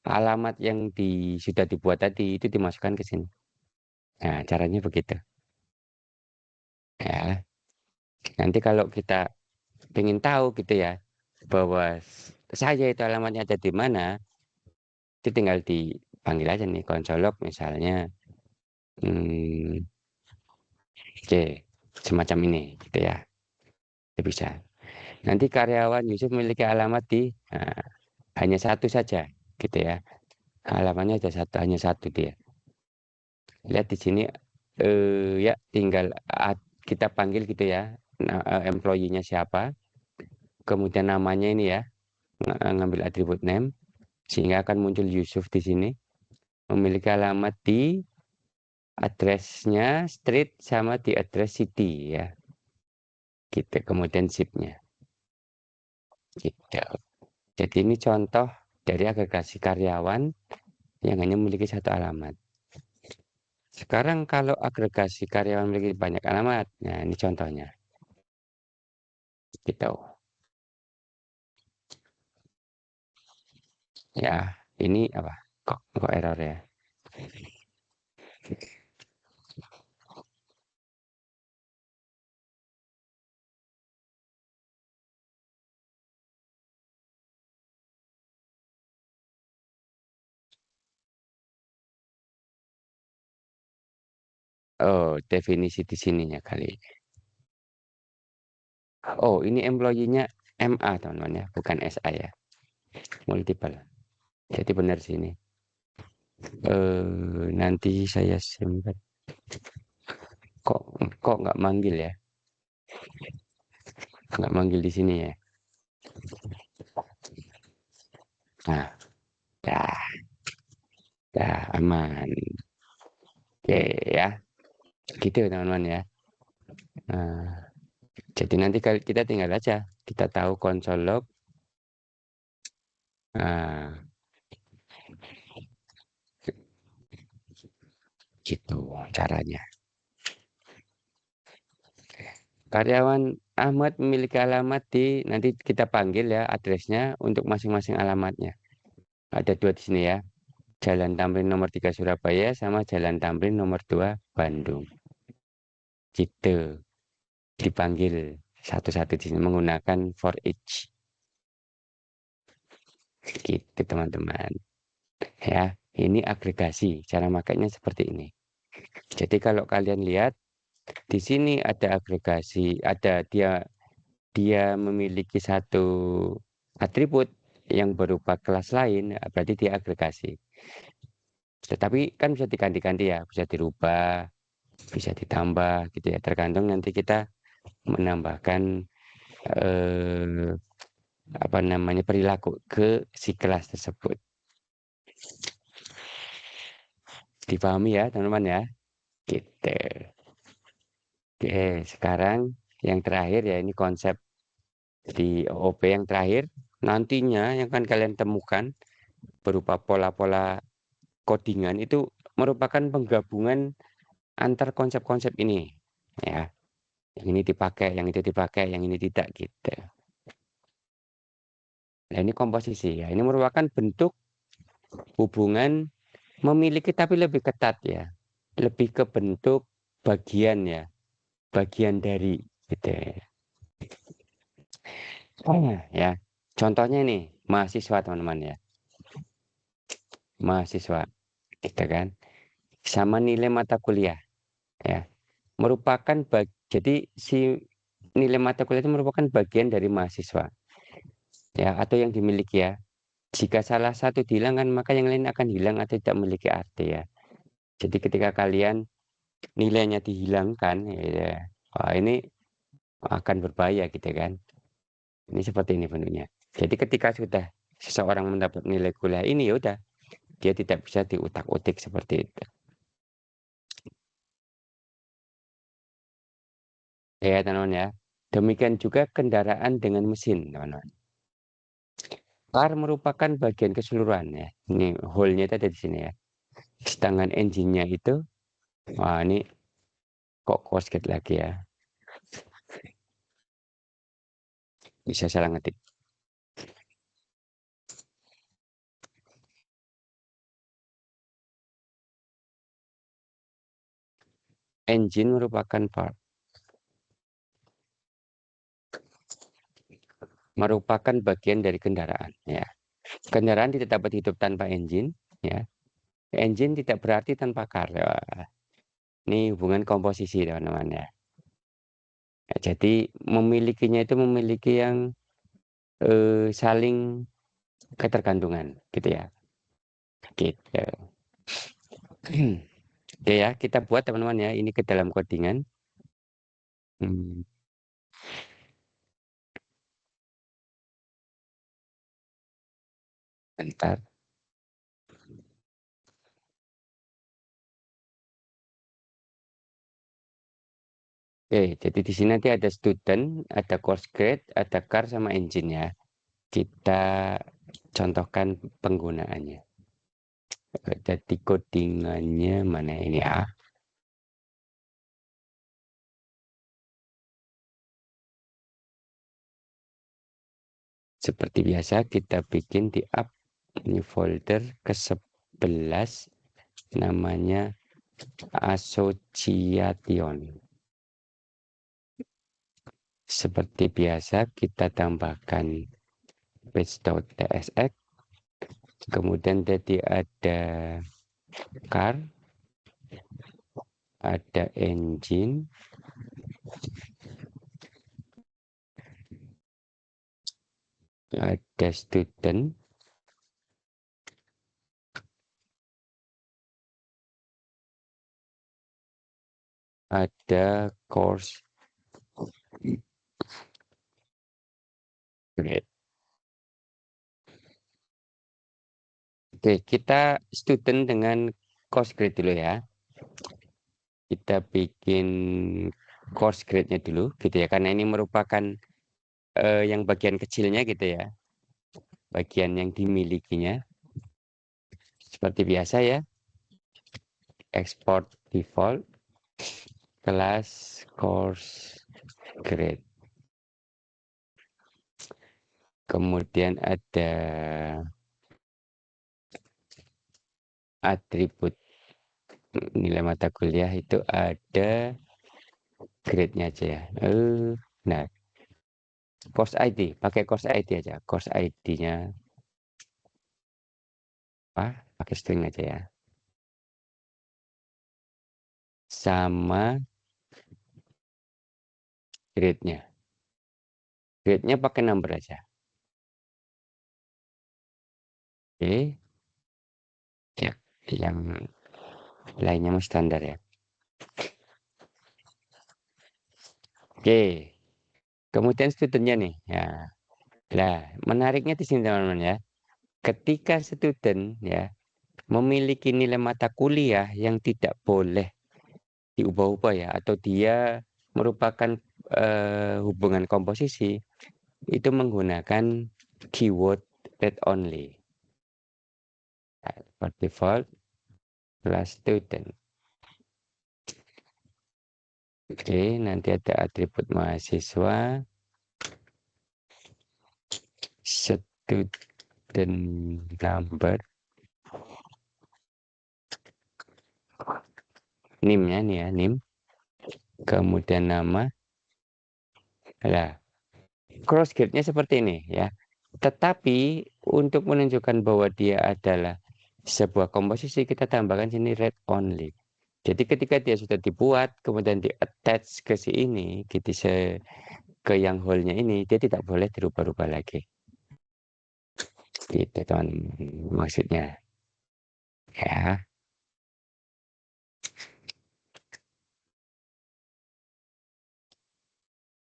alamat yang sudah dibuat tadi itu dimasukkan ke sini. Nah, caranya begitu. Ya. Nanti kalau kita ingin tahu gitu ya, bahwa saya itu alamatnya ada di mana, itu tinggal dipanggil aja nih konsolog misalnya. Hmm, oke, semacam ini gitu ya. Itu bisa. Nanti karyawan Yusuf memiliki alamat hanya satu saja gitu ya. Alamatnya ada satu, hanya satu dia. Lihat di sini ya tinggal kita panggil gitu ya. Nah, employee-nya siapa, kemudian namanya ini ya, ngambil atribut name sehingga akan muncul Yusuf di sini memiliki alamat di address-nya street sama di address city ya. Gitu. Kemudian zip-nya. gitu. Jadi ini contoh dari agregasi karyawan yang hanya memiliki satu alamat. Sekarang kalau agregasi karyawan memiliki banyak alamat, nah ini contohnya, gitu. Ya, ini apa? Kok error ya? Oh, definisi di sininya kali. Oh, ini employee-nya MA teman-teman ya, bukan SA ya, multiple. Jadi benar sini. Nanti saya sempat kok kok nggak manggil ya? Nggak manggil di sini ya. Nah, ya, ya aman. Oke ya, gitu teman-teman ya. Nah, jadi nanti kalau kita tinggal aja, kita tahu konsol log. Nah, gitu caranya. Karyawan Ahmad memiliki alamat nanti kita panggil ya address-nya untuk masing-masing alamatnya. Ada dua di sini ya. Jalan Tamrin nomor 3 Surabaya sama Jalan Tamrin nomor 2 Bandung. Gitu. Dipanggil satu-satu di sini menggunakan for each. Gitu teman-teman. Ya, ini agregasi. Cara makanya seperti ini. Jadi kalau kalian lihat di sini ada agregasi, ada dia memiliki satu atribut yang berupa kelas lain, berarti dia agregasi. Tetapi kan bisa diganti-ganti ya, bisa dirubah, bisa ditambah gitu ya. Tergantung nanti kita menambahkan eh, apa namanya perilaku ke si kelas tersebut. Dipahami ya teman-teman ya. Gitu. Oke, sekarang yang terakhir ya ini konsep di OOP yang terakhir. Nantinya yang akan kalian temukan berupa pola-pola codingan itu merupakan penggabungan antar konsep-konsep ini. Ya, yang ini dipakai, yang itu dipakai, yang ini tidak gitu. Nah, ini komposisi ya. Ini merupakan bentuk hubungan memiliki tapi lebih ketat ya. Lebih ke bentuk bagian ya, bagian dari gitu ya. Contohnya nih, mahasiswa teman-teman ya. Mahasiswa gitu kan. Sama nilai mata kuliah ya. Merupakan jadi si nilai mata kuliah itu merupakan bagian dari mahasiswa ya atau yang dimiliki ya. Jika salah satu dihilangkan maka yang lain akan hilang atau tidak memiliki arti ya. Jadi ketika kalian nilainya dihilangkan ya, wah ini akan berbahaya gitu kan. Ini seperti ini bentuknya. Jadi ketika sudah seseorang mendapat nilai kuliah ini ya udah dia tidak bisa diutak-utik seperti itu. Ya teman-teman ya. Demikian juga kendaraan dengan mesin teman-teman. Car merupakan bagian keseluruhan ya. Ini hole-nya itu ada di sini ya. Sedangkan engine-nya itu, wah ini kok kosket lagi ya. Bisa salah ngetik. Engine merupakan bagian dari kendaraan ya. Kendaraan tidak dapat hidup tanpa engine ya. Engine tidak berarti tanpa car. Wah, ini hubungan komposisi teman-teman ya. Ya, jadi memilikinya itu memiliki yang saling ketergantungan gitu ya. Gitu. Oke ya, kita buat teman-teman ya ini ke dalam codingan. Hmm, bentar. Oke, jadi di sini nanti ada student, ada course grade, ada car sama engine ya. kita contohkan penggunaannya. Jadi codingannya mana ini ya? Seperti biasa kita bikin di app new folder ke-11 namanya Association. Seperti biasa kita tambahkan page.tsx, kemudian tadi ada car, ada engine, ada student, ada course grade. Oke, kita student dengan course grade dulu ya. Kita bikin course grade-nya dulu gitu ya, karena ini merupakan yang bagian kecilnya gitu ya, bagian yang dimilikinya. Seperti biasa ya, export default kelas course grade. Kemudian ada atribut nilai mata kuliah, itu ada grade-nya aja ya. Nah, course ID, pakai course ID aja. Course ID-nya apa? Pakai string aja ya. Sama grade-nya. Grade-nya pakai number aja. Oke, ya, yang lainnya mau standar ya. Oke, kemudian studentnya nih. Ya, lah menariknya di sini teman-teman ya. Ketika student ya memiliki nilai mata kuliah yang tidak boleh diubah-ubah ya, atau dia merupakan hubungan komposisi, itu menggunakan keyword read only. Nah, by default kelas student. Oke, nanti ada atribut mahasiswa, student number, NIM-nya nih ya, NIM, kemudian nama. Lah, cross grade-nya seperti ini ya. Tetapi untuk menunjukkan bahwa dia adalah sebuah komposisi, kita tambahkan sini read only. Jadi ketika dia sudah dibuat, kemudian di attach ke si ini, gitu, ke yang whole-nya ini, dia tidak boleh dirubah-rubah lagi. Gitu teman maksudnya. Ya,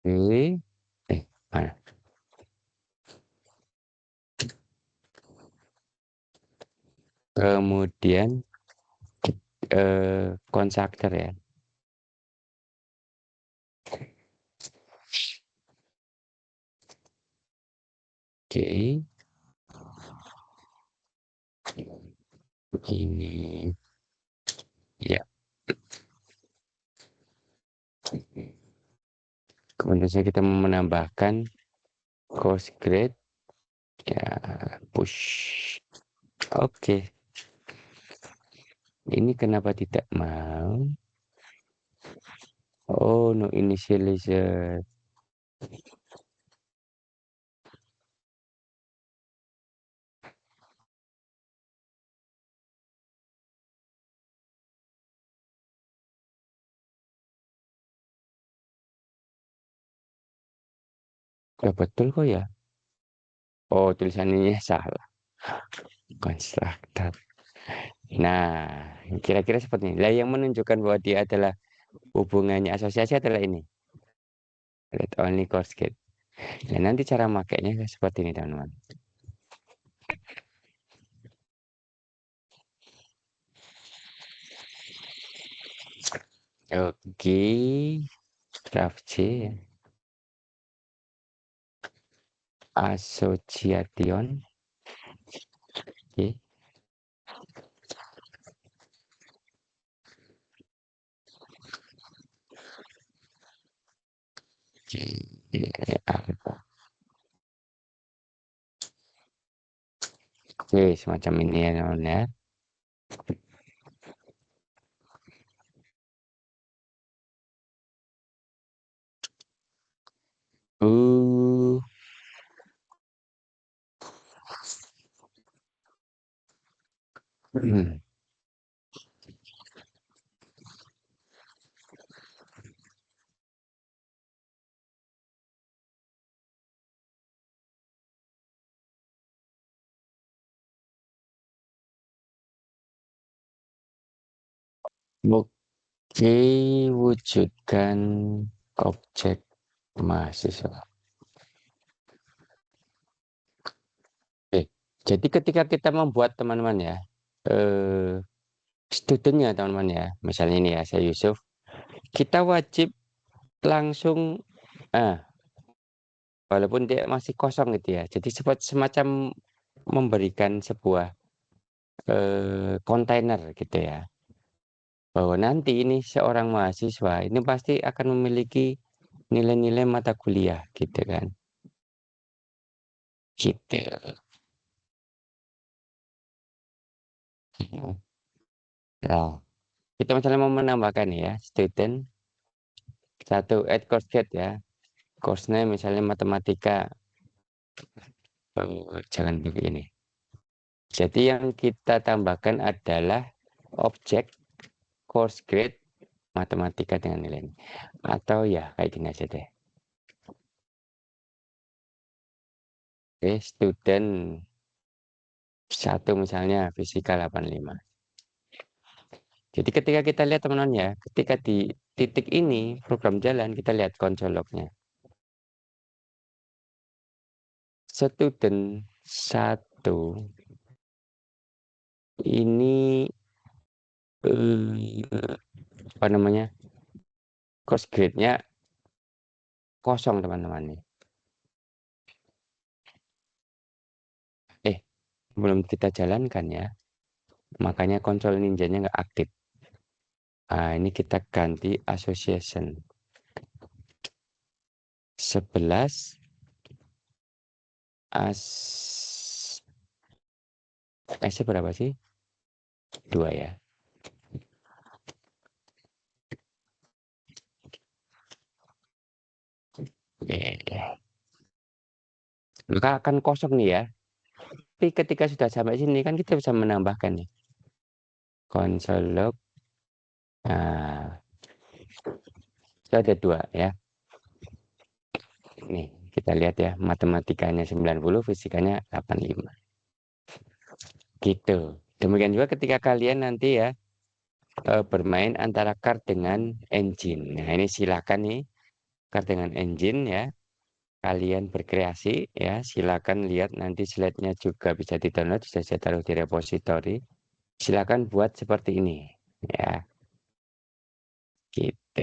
oke. Mana? Kemudian constructor ya. Oke, ini ya. Kemudian kita mau menambahkan course grade ya, push. Oke, ini kenapa tidak mau? Oh, no initializer. Ya betul kok ya. Oh, tulisannya salah. Constructor. Nah, kira-kira seperti ini. Lah yang menunjukkan bahwa dia adalah hubungannya asosiasi adalah ini. Read only course grade. Nah, nanti cara makainya seperti ini, teman-teman. Oke, draft C. Association. Oke. Oke, semacam ini ya teman ya. Uh, hmm. Oke, wujudkan objek mahasiswa. Oke, jadi ketika kita membuat teman-teman ya, eh, studentnya teman-teman ya, misalnya ini ya, saya Yusuf, kita wajib langsung, ah, walaupun dia masih kosong gitu ya, jadi semacam memberikan sebuah kontainer gitu ya, bahwa nanti ini seorang mahasiswa ini pasti akan memiliki nilai-nilai mata kuliah gitu kan, gitu. Nah, kita misalnya mau menambahkan nih ya, student satu add course gate ya, course-nya misalnya matematika, jangan begini. Jadi yang kita tambahkan adalah objek course grade matematika dengan nilai ini. Atau ya kayak gini aja deh. Oke, student satu misalnya fisika 85. Jadi ketika kita lihat teman-teman ya, ketika di titik ini program jalan, kita lihat konsol lognya. Student satu ini apa namanya, course grade-nya kosong teman-teman nih. Eh, belum kita jalankan ya, makanya konsol ninjanya nggak aktif. Nah, ini kita ganti association. 11 as S berapa sih? 2 ya. Oke. Maka akan kosong nih ya. Tapi ketika sudah sampai sini kan kita bisa menambahkan nih. Console log. Nah, itu ada 2 ya. Nih, kita lihat ya. Matematikanya 90, fisikanya 85. Gitu. Demikian juga ketika kalian nanti ya bermain antara card dengan engine. Nah, ini silakan nih card dengan engine ya. Kalian berkreasi ya, silakan lihat nanti slide-nya juga bisa di-download, bisa saya taruh di repository. Silakan buat seperti ini ya, gitu.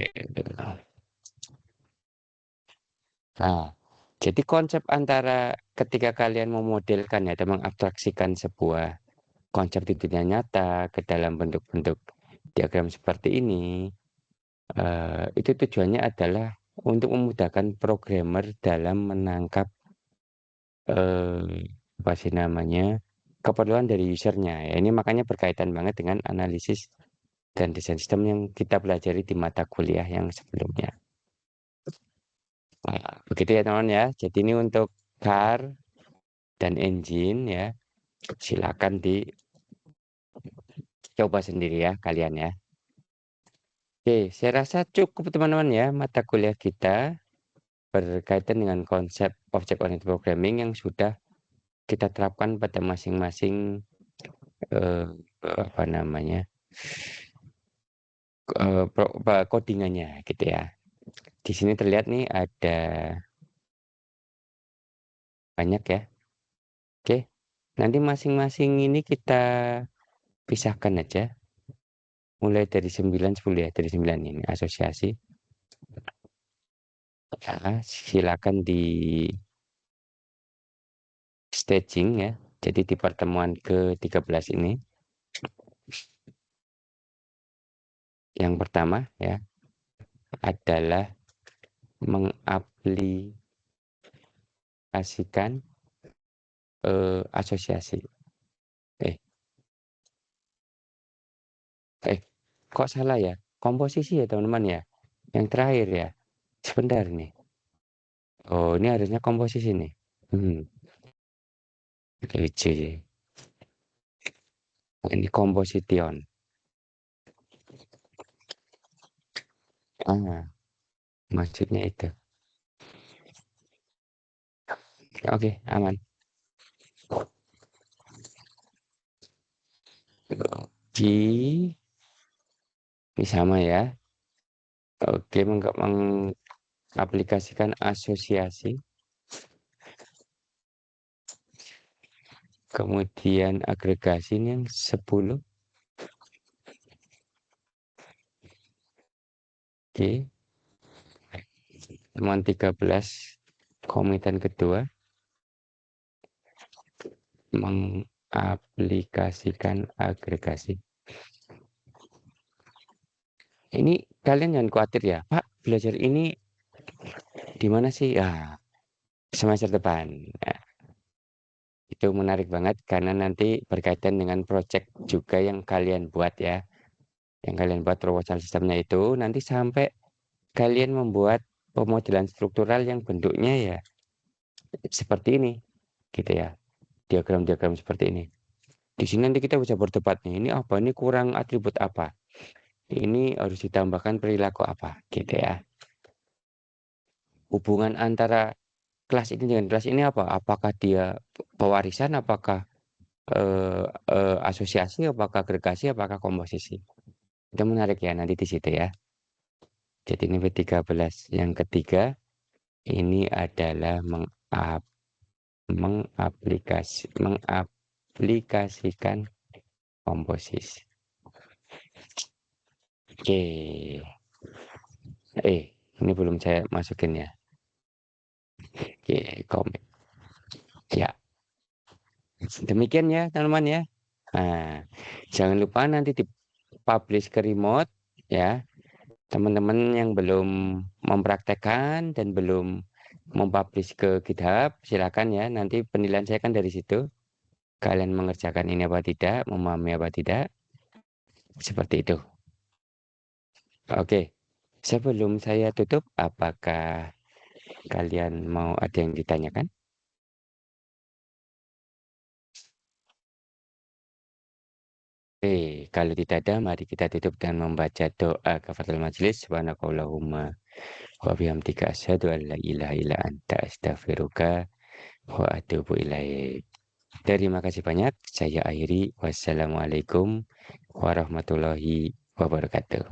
Nah, jadi konsep antara ketika kalian memodelkan ya dan mengabstraksikan sebuah konsep di dunia nyata ke dalam bentuk-bentuk diagram seperti ini, itu tujuannya adalah untuk memudahkan programmer dalam menangkap apa sih namanya, keperluan dari usernya. Ya, ini makanya berkaitan banget dengan analisis dan desain sistem yang kita pelajari di mata kuliah yang sebelumnya. Nah, begitu ya teman-teman ya. Jadi ini untuk car dan engine ya. Silakan dicoba sendiri ya kalian ya. Oke, saya rasa cukup teman-teman ya mata kuliah kita berkaitan dengan konsep object oriented programming yang sudah kita terapkan pada masing-masing eh, apa namanya, codingannya gitu ya. Di sini terlihat nih ada banyak ya. Oke, nanti masing-masing ini kita pisahkan aja. Mulai dari 9 10 ya, dari 9 ini asosiasi. Ya, silakan staging ya. Jadi di pertemuan ke-13 ini, yang pertama ya adalah mengaplikasikan asosiasi. Eh, eh, kok salah ya? Komposisi ya teman-teman ya. Yang terakhir ya. Sebentar nih. Oh, ini harusnya komposisi nih. Hmm, lucu ya. Ini komposition. Ah, maksudnya itu. Oke, aman. Di ini sama ya. Oke, mengaplikasikan asosiasi, kemudian agregasi ini yang 10. Oke, teman 13 komitan kedua mengaplikasikan agregasi. Ini kalian jangan khawatir ya, Pak, belajar ini di mana sih? Ya, semester depan. Nah, itu menarik banget karena nanti berkaitan dengan project juga yang kalian buat ya. Yang kalian buat proposal sistemnya itu nanti sampai kalian membuat pemodelan struktural yang bentuknya ya seperti ini, gitu ya. Diagram-diagram seperti ini. Di sini nanti kita bisa berdebat nih, ini apa? Ini kurang atribut apa? Ini harus ditambahkan perilaku apa? Gitu ya. Hubungan antara kelas ini dengan kelas ini apa? Apakah dia pewarisan? Apakah asosiasi? Apakah agregasi? Apakah komposisi? Itu menarik ya nanti di situ ya. Jadi ini B13. Yang ketiga ini adalah mengaplikasikan komposisi. Oke. Ini belum saya masukin ya. Oke, komik. Ya, demikian ya teman-teman ya. Nah, jangan lupa nanti dipublish ke remote ya. Teman-teman yang belum mempraktekkan dan belum mempublish ke GitHub, silakan ya. Nanti penilaian saya kan dari situ. Kalian mengerjakan ini apa tidak, memahami apa tidak, seperti itu. Oke, sebelum saya tutup, apakah kalian mau ada yang ditanyakan? Kalau tidak ada, mari kita tutup dengan membaca doa kafaratul majelis. Subhanakallahumma wa bihamdika asyhadu an la ilaha illa anta astaghfiruka wa atubu ilaik. Terima kasih banyak. Saya akhiri. Wassalamualaikum warahmatullahi wabarakatuh.